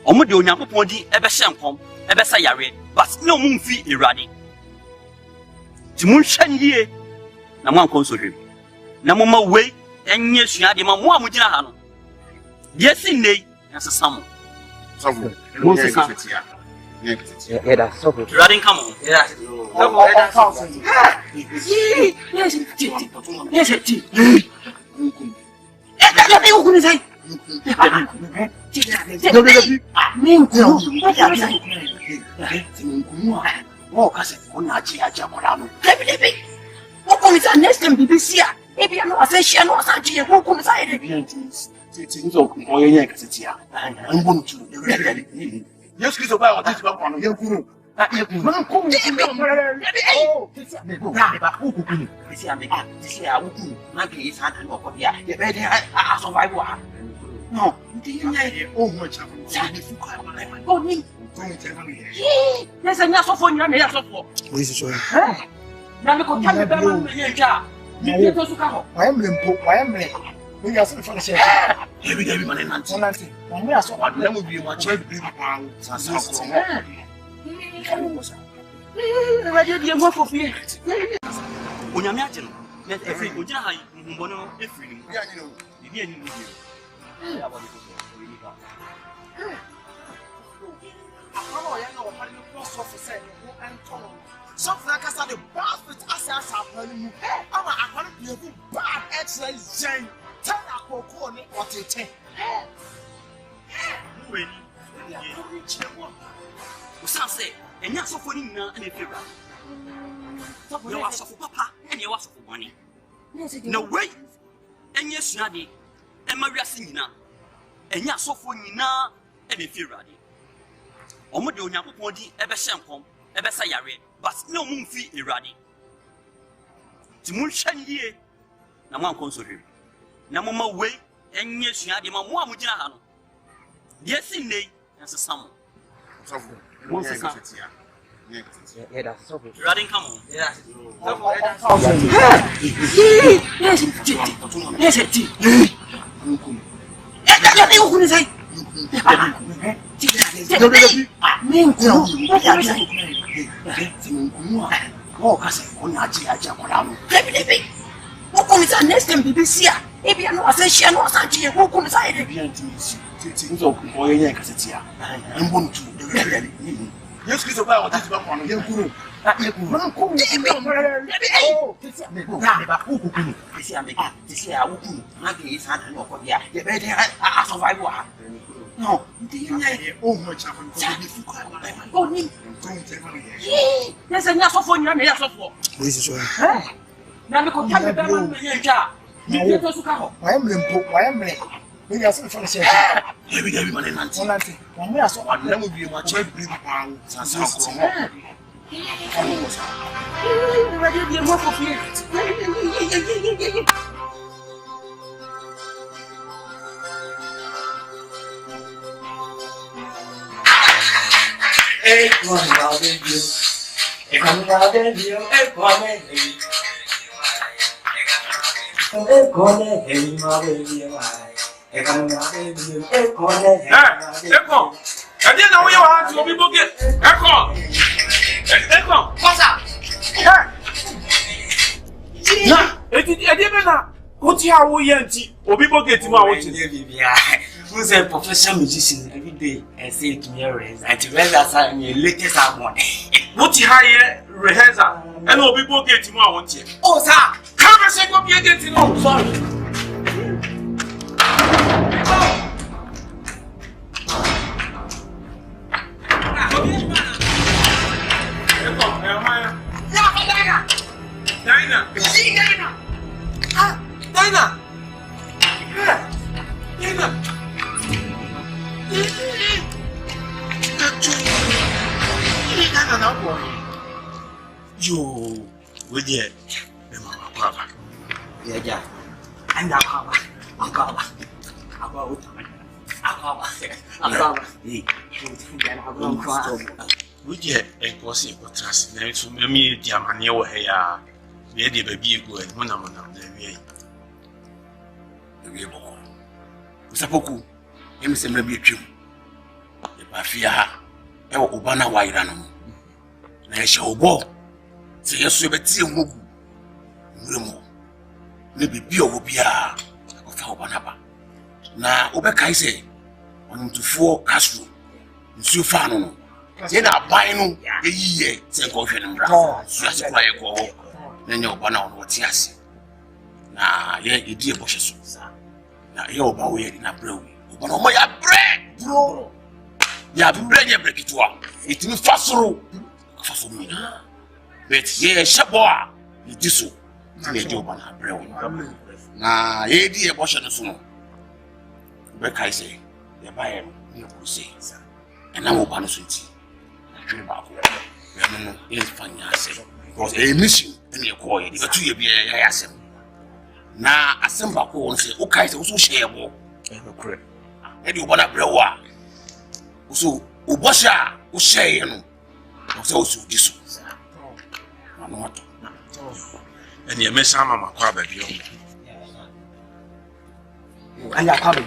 Omodio Yapodi, ever shampoo, ever sayare, but no moon fee iradi. To moon shan ye, Naman console him. Namama way, and yes, Nadi, Mamma Mujana. Yes, in day, as a summer. Yeah, that's so good. Riding, come on. Yeah. Yes, Yes, Christo, I want to go on your guru. No, yes, and that's for you. Yes, I am limpo, I am late. We are some share. Every day, man, and Nancy. When we are so hard, there will be much better. Onyamiatin, let every Ujahai, Mbono, every something like I said, the basket assets are planning. I want to be a bad exercise. Tell a cocoa what it takes. Usan say, and you're so funny now, and if you're right, you are so for papa, and you are so for money. No way, and yes, Nadi, and Maria Singina, and you're so funny now, and if you're ready. Omodio Yapodi, ever shampoo, ever sayare, but no moon fee iradi. Timun Shan ye, Naman console him. Namama way, and yes, Nadi, Mamma Mujana. Yes, in day, as a summer. Yeah, that's so good. Riding, come on. Yeah. Yes, Next time, BBC, if you know, I say, she knows that you won't come inside. Things of Boya Cassia. I'm going to yes, it's about this one. You're good. No, there's enough for you. This is why. Now, the contact I am limpo. I am late. We are some fancy. Every day, one and auntie. When we are so hard, there will be much. Who's a professional musician every day and say to me, and to rehearsal and your latest album. What you hire rehearsal and all people get to my own. Oh, sir, come and say, go be against it. Oh, sorry. You with your papa. Yeah, and Akaba. Would you impossible trust? Now, to me, dear Mania, where you are, where the baby go and one among them. The Bible. Sapoku, Emerson may be a Jew. The Bafia, El Obana Wairano. Now, shall go. Say, yes, you bet you move. Maybe be over Bia of Obanaba. Now, Obekai say, on to 4 Castro, Monsieur Fano. Then I buy no a year, say, go for them. Just a quiet go. Then you're one on what yes. Now, yeah, you dear bushes. Now, you're about wearing a brew. But oh, my bread, bro. You have bread, you break it to her. It will fast through for me. But yeah, Shaboa, it is so. Nah, ye dear Boshan soon. Bekai say, the buyer, you will say, and I will punish it. I dream about it. It's funny, I say, because a mission and your coin, you 2 years, I ask him. Now, I send back and say, okay, also shareable. And you want to blow up. So, Ubasha, who share you. Also, this one. I'm not. And you miss some of my crab at you. And I cover.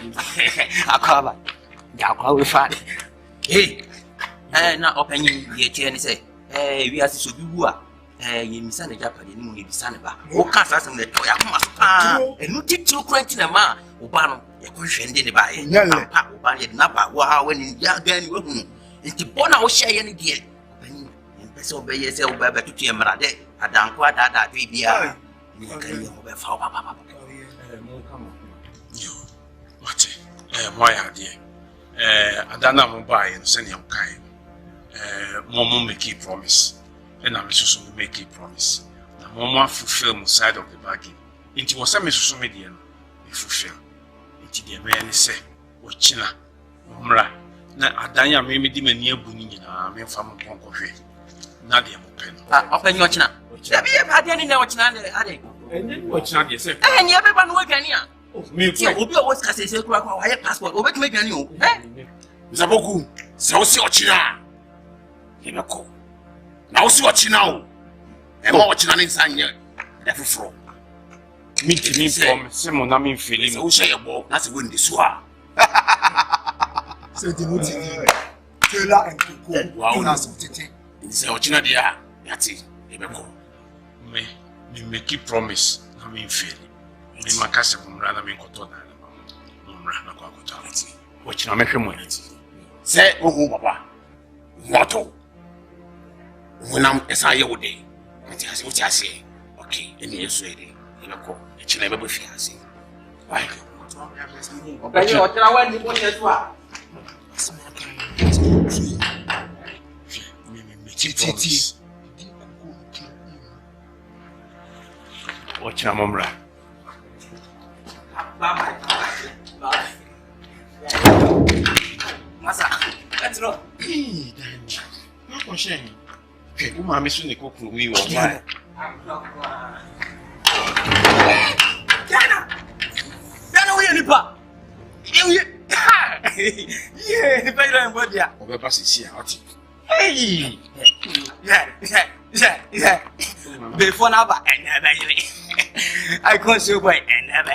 I'll find. Hey, and not opening your chair and say, hey, we are so good. You miss a Japanese, you may be Sanaba. Who can't ask them the toy? And you did 2 cranks in a man, Ubano, a question did by Ubani Napa, wow, when in Yagan, it's Bona or share any deal. So be yourself better to your mother. I don't quite that idea. You can over for Papa. You, what? My idea. I don't know buy and send him kind. Momo make a promise, and I'm also make a promise. The Momo fulfill my side of the bargain. It was a Miss Median, we fulfill. It the man say, Ochina, Mra. Now, Adanya made me demon near Bunin, I mean, from Concofe. Nadia Mopen. Open your china. Let me have any know what's not the and then what's not yourself. And everyone working here. Me, will be always cast a wire passport over to make a new. Zaboku, so see what you are. Himako. Now see what you know. And watching an inside here. Therefore, Me promise mo na me feeling. So share your ball. That's when the swa. So the muti. Taylor and Kuku. Wow, na so tete. Nse ochina dia. Yati. Ebeko. Me make you promise na me feeling. Me makase kumra na me koto na. Mra na kwa koto ati. Ochina me hwe mo ati. Say ohu papa. Moto. Wonam esa ye wode. Uti ase. Okay, eni yeso ede. Ebeko. Echina ebebo fi ase. Why? Okay, you try when you put it to Titi. Watch na momra. Masa, let's go. Not conscious. Okay, you mama so ne kokuru mi wo ba. Dana we nipa. Yeah, nipa ira ngo dia. Obepa sisi a oti. Hey. Yeah. Before now, and never I can't show by and never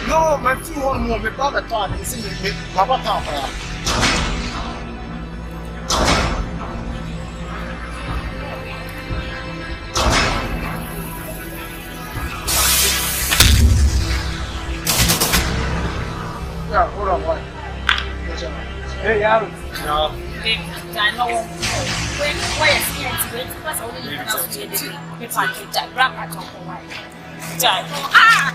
No, my few one more, my brother thought he see me, Papa Papa. Yeah, hold on, boy. Hey, Aaron. No. I know where you see it, because only now to the package that grab at home. Ah!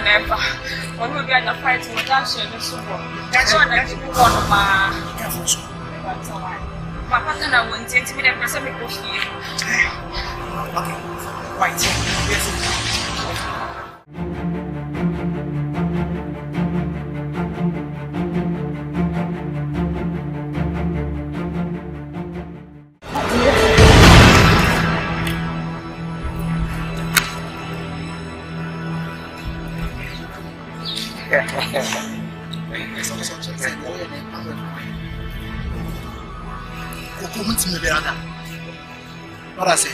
never. When we get the fight, we dance in the super. That's what I do want my. My partner, I won't take me the person because he. Okay, right. Yes. What I say?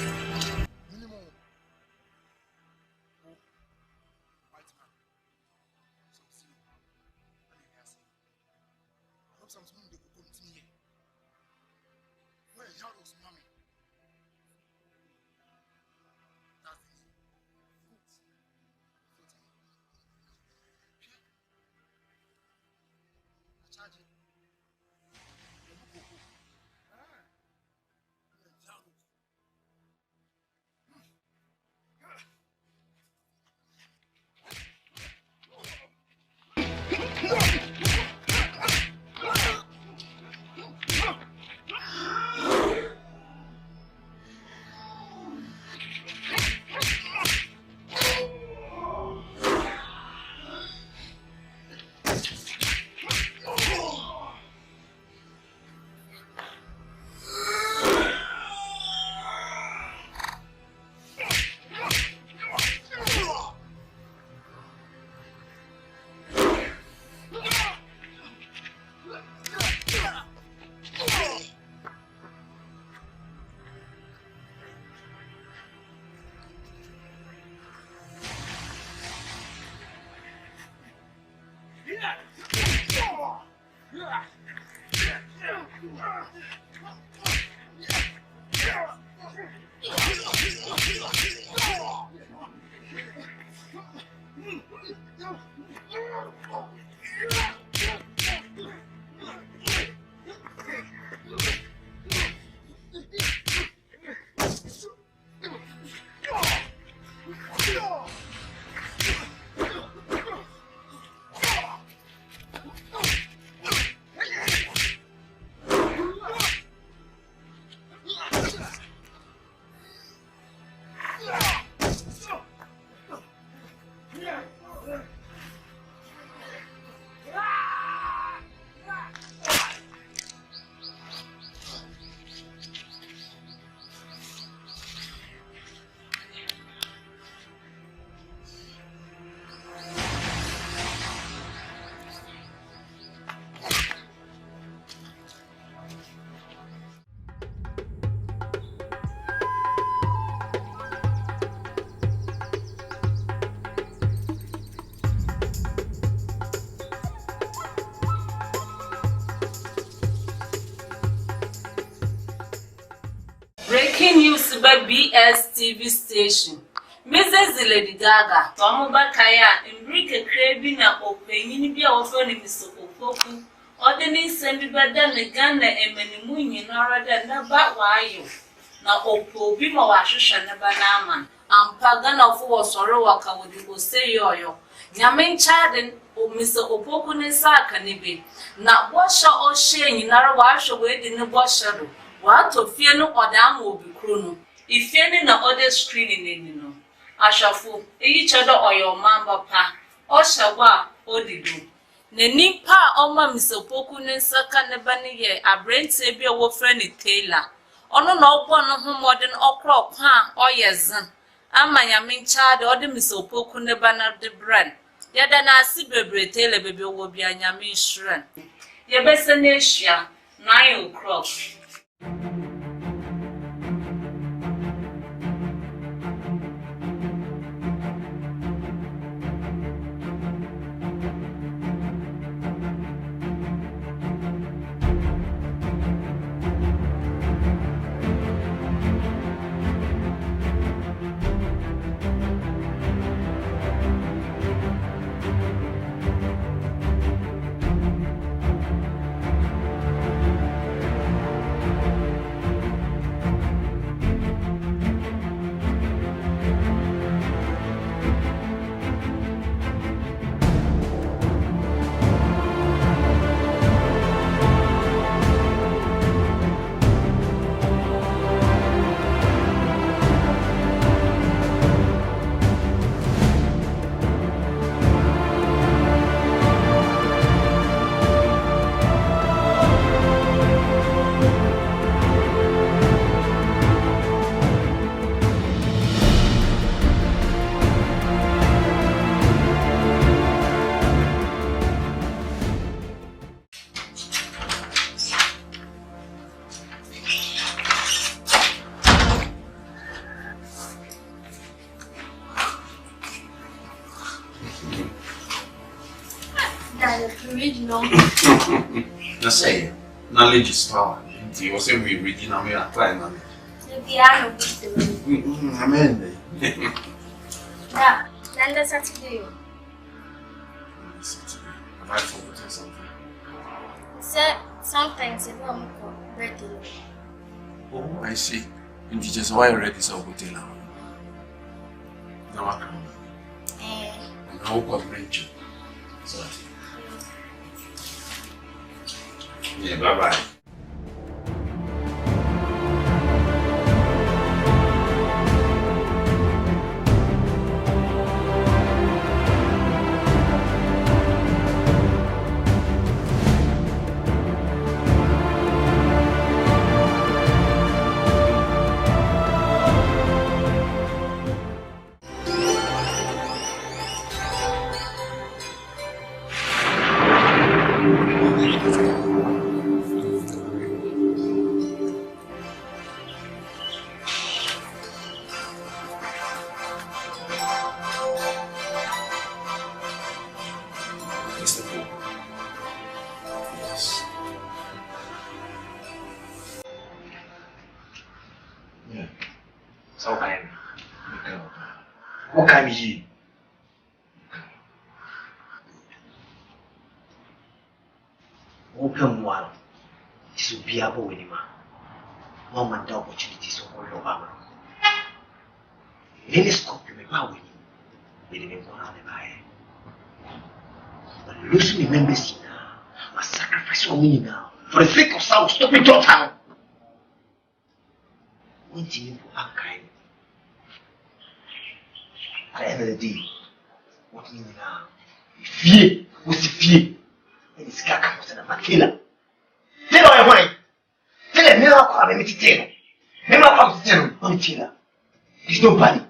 Breaking news by BS TV station. Mrs. Lady Gaga, Tomoba Kaya, Enrique Crabina, or Penny, or Fanny Mr. Opoku, or the name send better than Ghana and Menimun, or than the bad wire. Now, Opo, Bimo Washan, a banana, and Pagana for Sorowaka would you say yo. Yamin Chadden, or Mr. Opoku Nesa Canibi. Now, wash or shame, you are wash away in the wash shadow. What to fear no odam will be chrono. If any no other screening in no. Ashafu, each other or your mamba pa, or shawa, or the do. Neni pa oma Mr. Poku Nensaka nebani ye, a brain savior wo friendly Taylor. Ono no one no modern okra pa or yazan. Ama yamin child or the Mr. Poku nebana de brand. Yada na si bebre Taylor baby will be a yamin shran. Ye best a nation, 9 o'clock. Dad, read no. Just say, knowledge is power. You say we reading and we apply knowledge. The piano. Amen. Dad, then the Saturday. Have I forgotten something? Sir, sometimes if I'm birthday. Oh, I see. In teachers, why already so good now? Now I come. And I hope I'll bring you. So, yeah, bye-bye. What can you? Open one. This will be able with him. Mom and opportunities of all your armor. In any scope, you may power with him. We didn't go on the buy. But losing the members now, a sacrifice for me now. For the sake of South, stop it all town. When do you unkind? At the end of the day, what do you mean now? Fear, what's the fear? And it's got comes to the Makila. Tell her why. Tell her, never come and tell her. Never come to tell her, I'm Tina. There's nobody.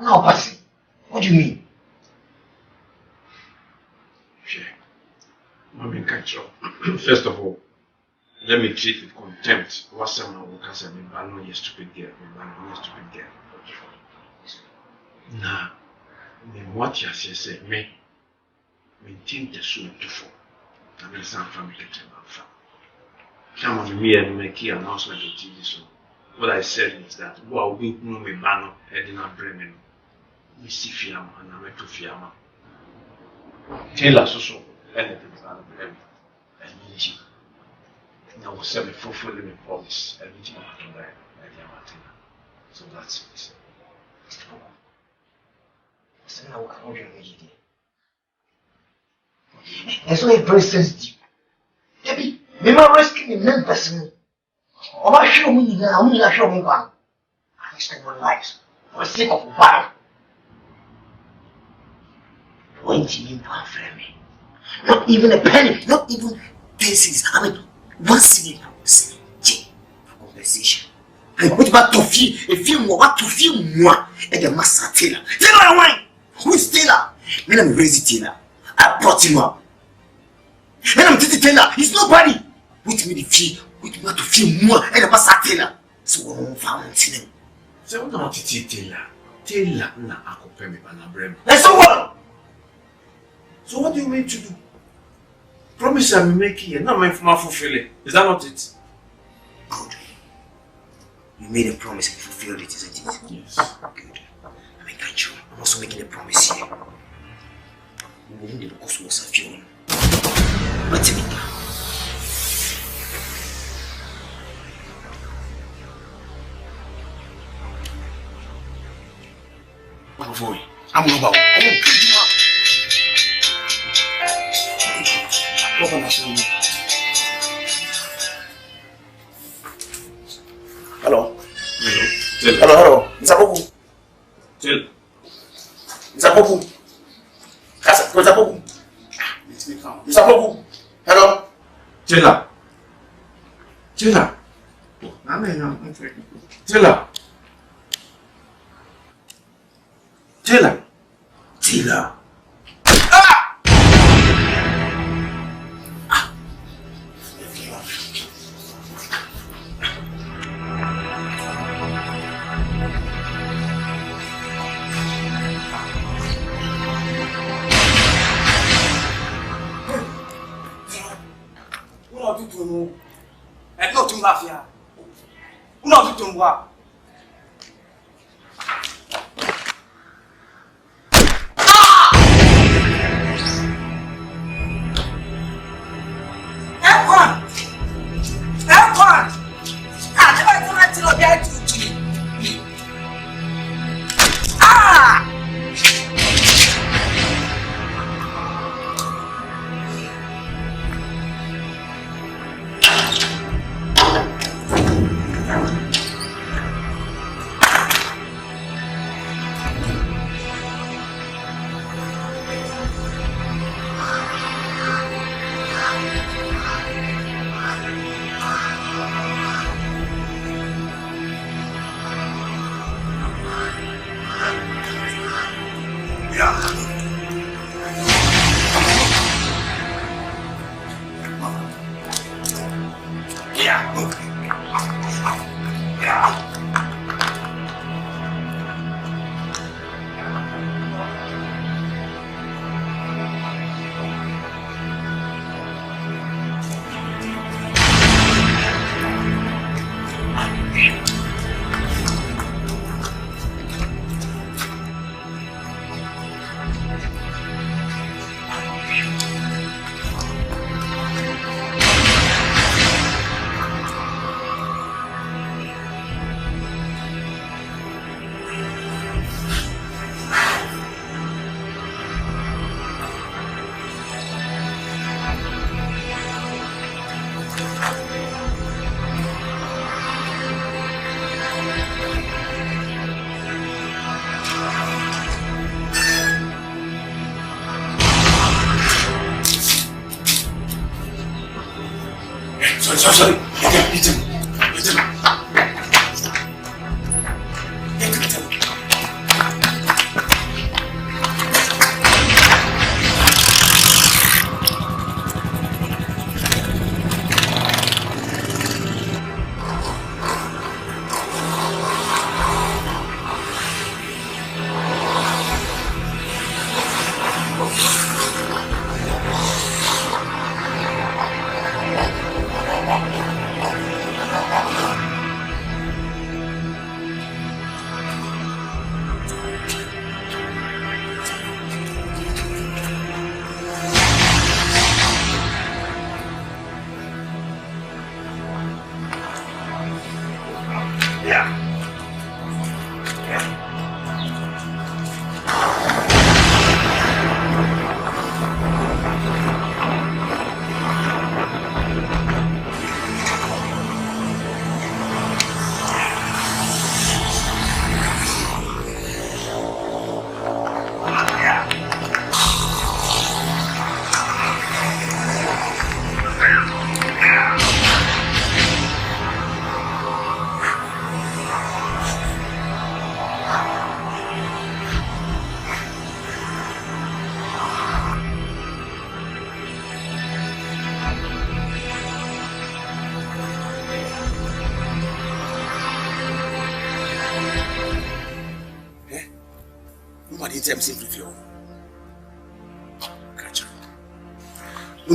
No, Patsy. What do you mean? Sure. Mommy, catch up. First of all, let me treat with contempt what someone will consider me, but not a stupid girl. Nah, what you say, me think the soon to fall. I mean, some family get about fun. Come on, me and make an announcement on TV. So, what I said is that, well, we know me banner heading up Bremen. We see Fiamma and I'm to Fiamma. Tell us also anything about Bremen and Ninji. Now, we'll say before fulfilling the promise, everything I can buy, so that's it. That's why very sensitive. Debbie, me ma rescue the main person. Oh, my show me now, I'm not sure me one. I risk my lives for the sake of battle. 20 million pounds for me. Not even a penny, not even pences. I mean, 1 city for conversation. What about to feel? A few more, what to feel more? And the master Taylor. Taylor, why? Who is Taylor? When I'm raising Taylor, I brought him up. And I'm Titi Taylor, he's nobody. With me, the fee, with me to feel more, and the master Taylor. So, I'm found him. So, I'm not Titi Taylor. Taylor, na accompany me, Panabrem. And so what? So, what do you mean to do? Promise I'm making it, not meant for my fulfilling. Is that not it? Good. You made a promise and fulfilled it, isn't it? Yes. Good. I mean, can't you? I'm also making a promise here. We will need the cosmos of you. What's it? I'm over. Hello. Hello. Zapoku. Chill. Zapoku. Kasa, go Zapoku. Zapoku. Hello. Chilla. Chilla. Chilla. Chilla. Chilla. no. And not to mafia. Not to what? Sorry. Hit him.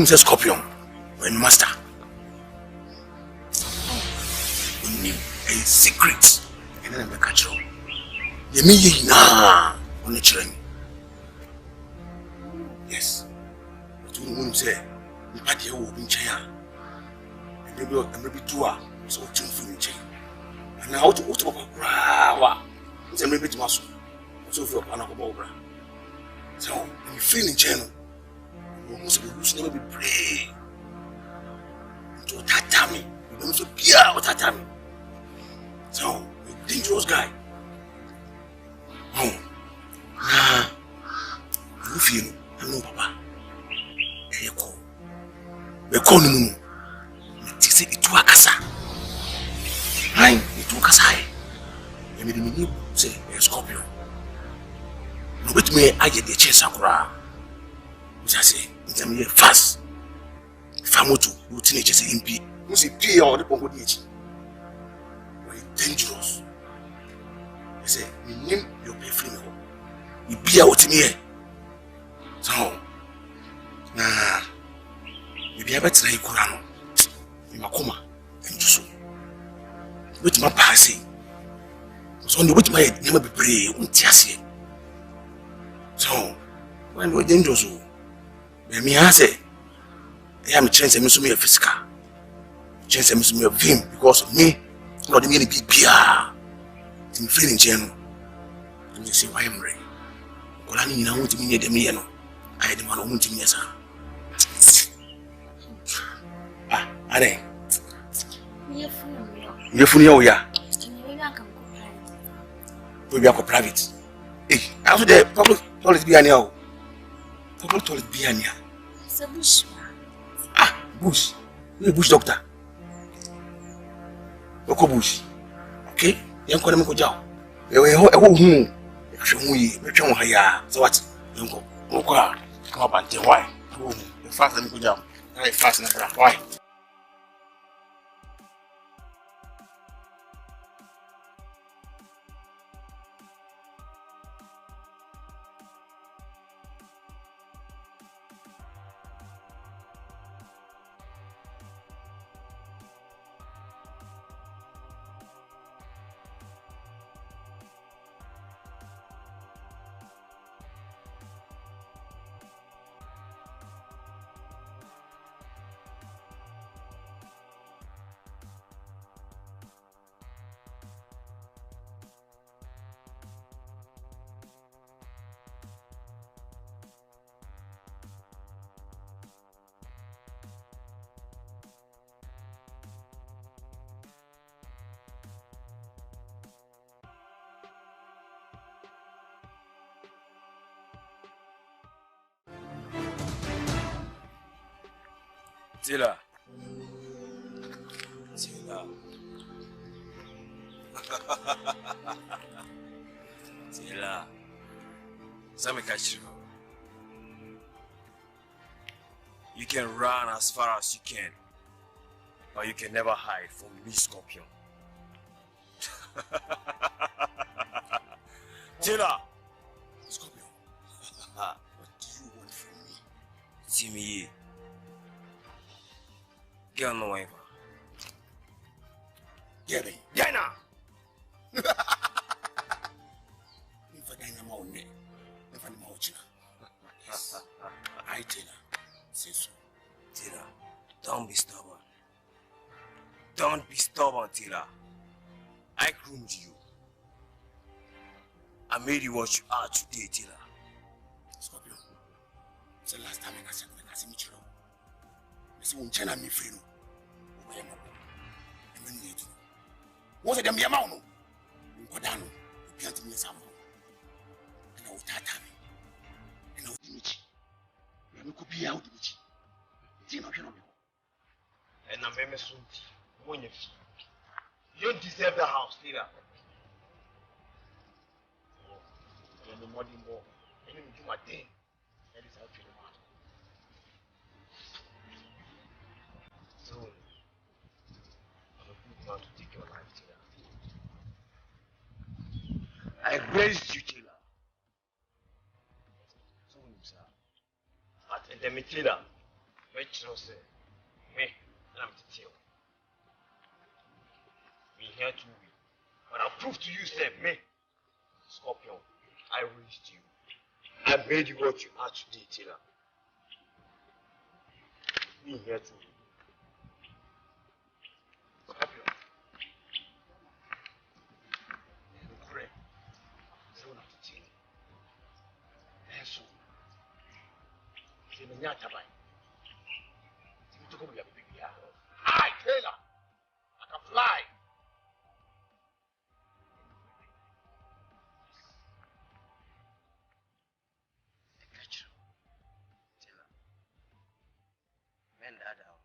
Say Scorpion, when master. Only a secret. And then I'm catch you. You mean na on the train. Yes. But you won't say you party will be in chair. And maybe 2 hours so to film chain. And now to auto bra. It's a maybe to muscle. So for Panabobra. So when you feel in channel. You never be brave. To tatami. You don't so pure tatami. So, you're a dangerous guy. You feel, I know, Papa. You call. We call him. You say it to a casa. Right? It to a casa. You made me say a Scorpion. No, but me, I get the chase sakura. Which I say. I'm here fast. If I'm to do teenagers in MP, you see, pay all the Pongo DH. Very dangerous. I say, you name your pay free. You be out in here. So, nah, you be able to try Kurano. Makoma and Jusu. With my passing. So, on the way to my never be brave, Untiasi. So, when we didn't do so, me I say, I am a chance to me a physical. Chance to me a vim because of me, not the many big beer. I'm feeling general. And you say, why am I? Well, I mean, I want to be near the million. I had the man who wanted me, sir. Ah, are they? You're funny, oh, yeah. We are private. Hey, after the public toilet be anyhow. Public toilet be anyhow. It's a bush. Ah, bush. You're a bush doctor. Local bush. Okay? Young Colonel Moko. You are a whole show me, so what? You go. Come up and tell why. You fast and go down. I fast and why? Tila. Tila. Let me catch you. You can run as far as you can, but you can never hide from me, Scorpion. Tila. Scorpion. What do you want from me? Timmy. Get on the way. Get it. Dana! If I didn't know me, if I didn't know you, I did. Say so. Tila, don't be stubborn. Don't be stubborn, Tila. I groomed you. I made you what you are today, Tila. Scorpion, it's the last time I said I see Michiro. I see one China me free. What's it? I'm your mouth. Go down. You can't miss some. And I will tell me. And I will meet you. You could be out with you. And I'm a soon. You don't deserve the house, Tila. And the money more. And you do my thing. That is how you want. So, I'm a good man to take your life, Tila. I raised you, Tila. So, sir. But in the Tila, which you say, me, I'm the tail. Me here to be. But I'll prove to you, say, me, Scorpion, I raised you. I made you what you are today, Tila. Me here to be. Scorpion. I, Taylor, I can fly. Taylor, bend that down.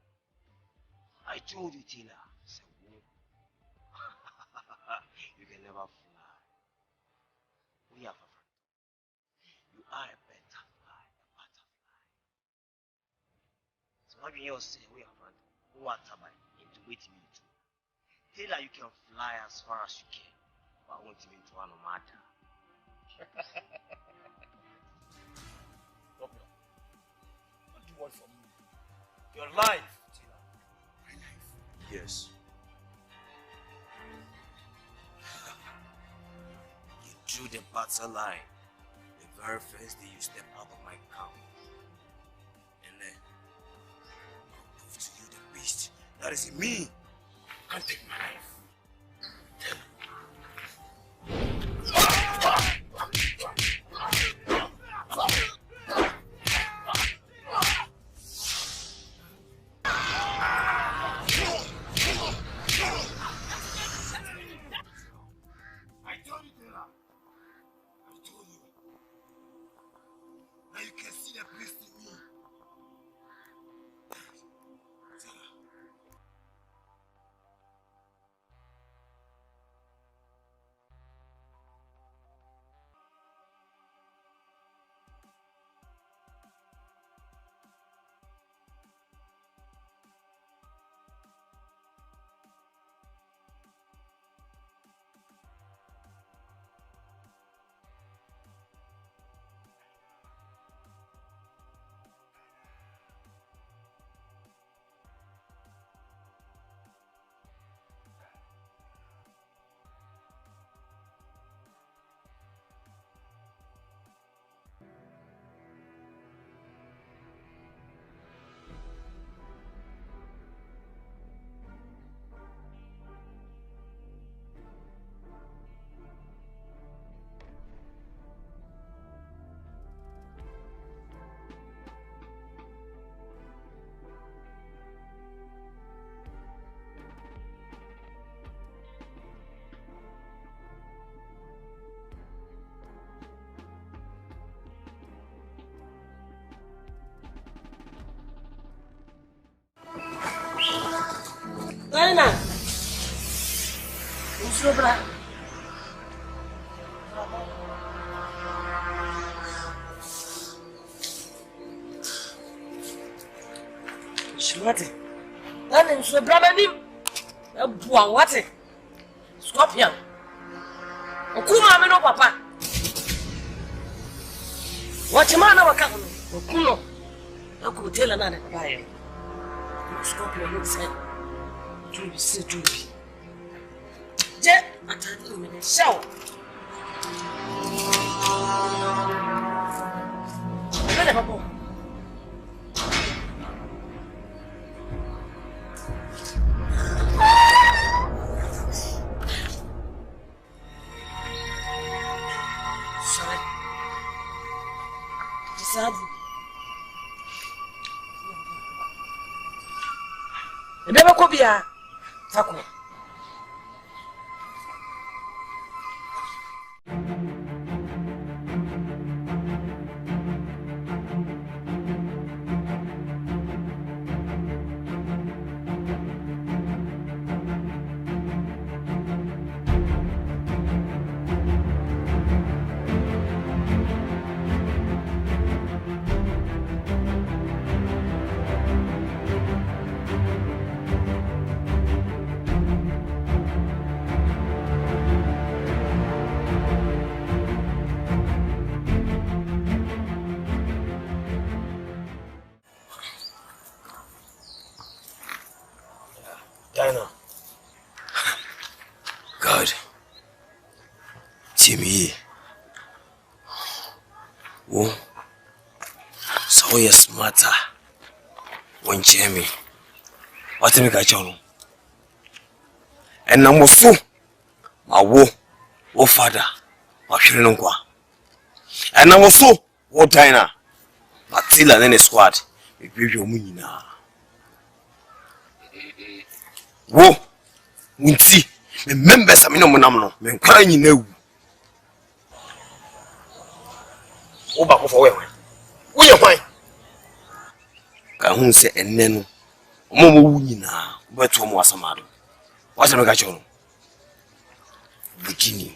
I told you, Taylor, you can never fly. We have a friend. You are a butterfly. So what can you say? We have friend. What am I into waiting me too? Taylor, you can fly as far as you can, but I want you into one matter. What do you want from me? Your life, Taylor. My life. Yes. You drew the battle line the very first day you stepped out of my camp. And then I'll prove to you the beast that is in me. You can't take my life. Nana, Usobra. Shwati. Nana, Usobra banim. Buang wate. Scorpion. Okuma me no papa. Wachimana wakakuno. Okuno. Akutela nana baye. Scorpion looks like Jubi se Jubi. Je atani mene show. Bele papo. Sorry. Disabu. Ebebe ko bia. Fako. Dinah. God. Jimmy. Oh. So you're smarter. When Jamie. What do you got on? And number 4. My wo. Oh father. My children. And number 4. Oh Dinah. Matilda and then the squad. We give you money now. Wo, unti, me members amino monamno, me nkwa nyina ewu. Wo ba ko fo we. Wo ye kwan. Ka hun se enne no. Omo mo wu nyina, wo beto mo asamado. Wa se me ka cho no. Virginia.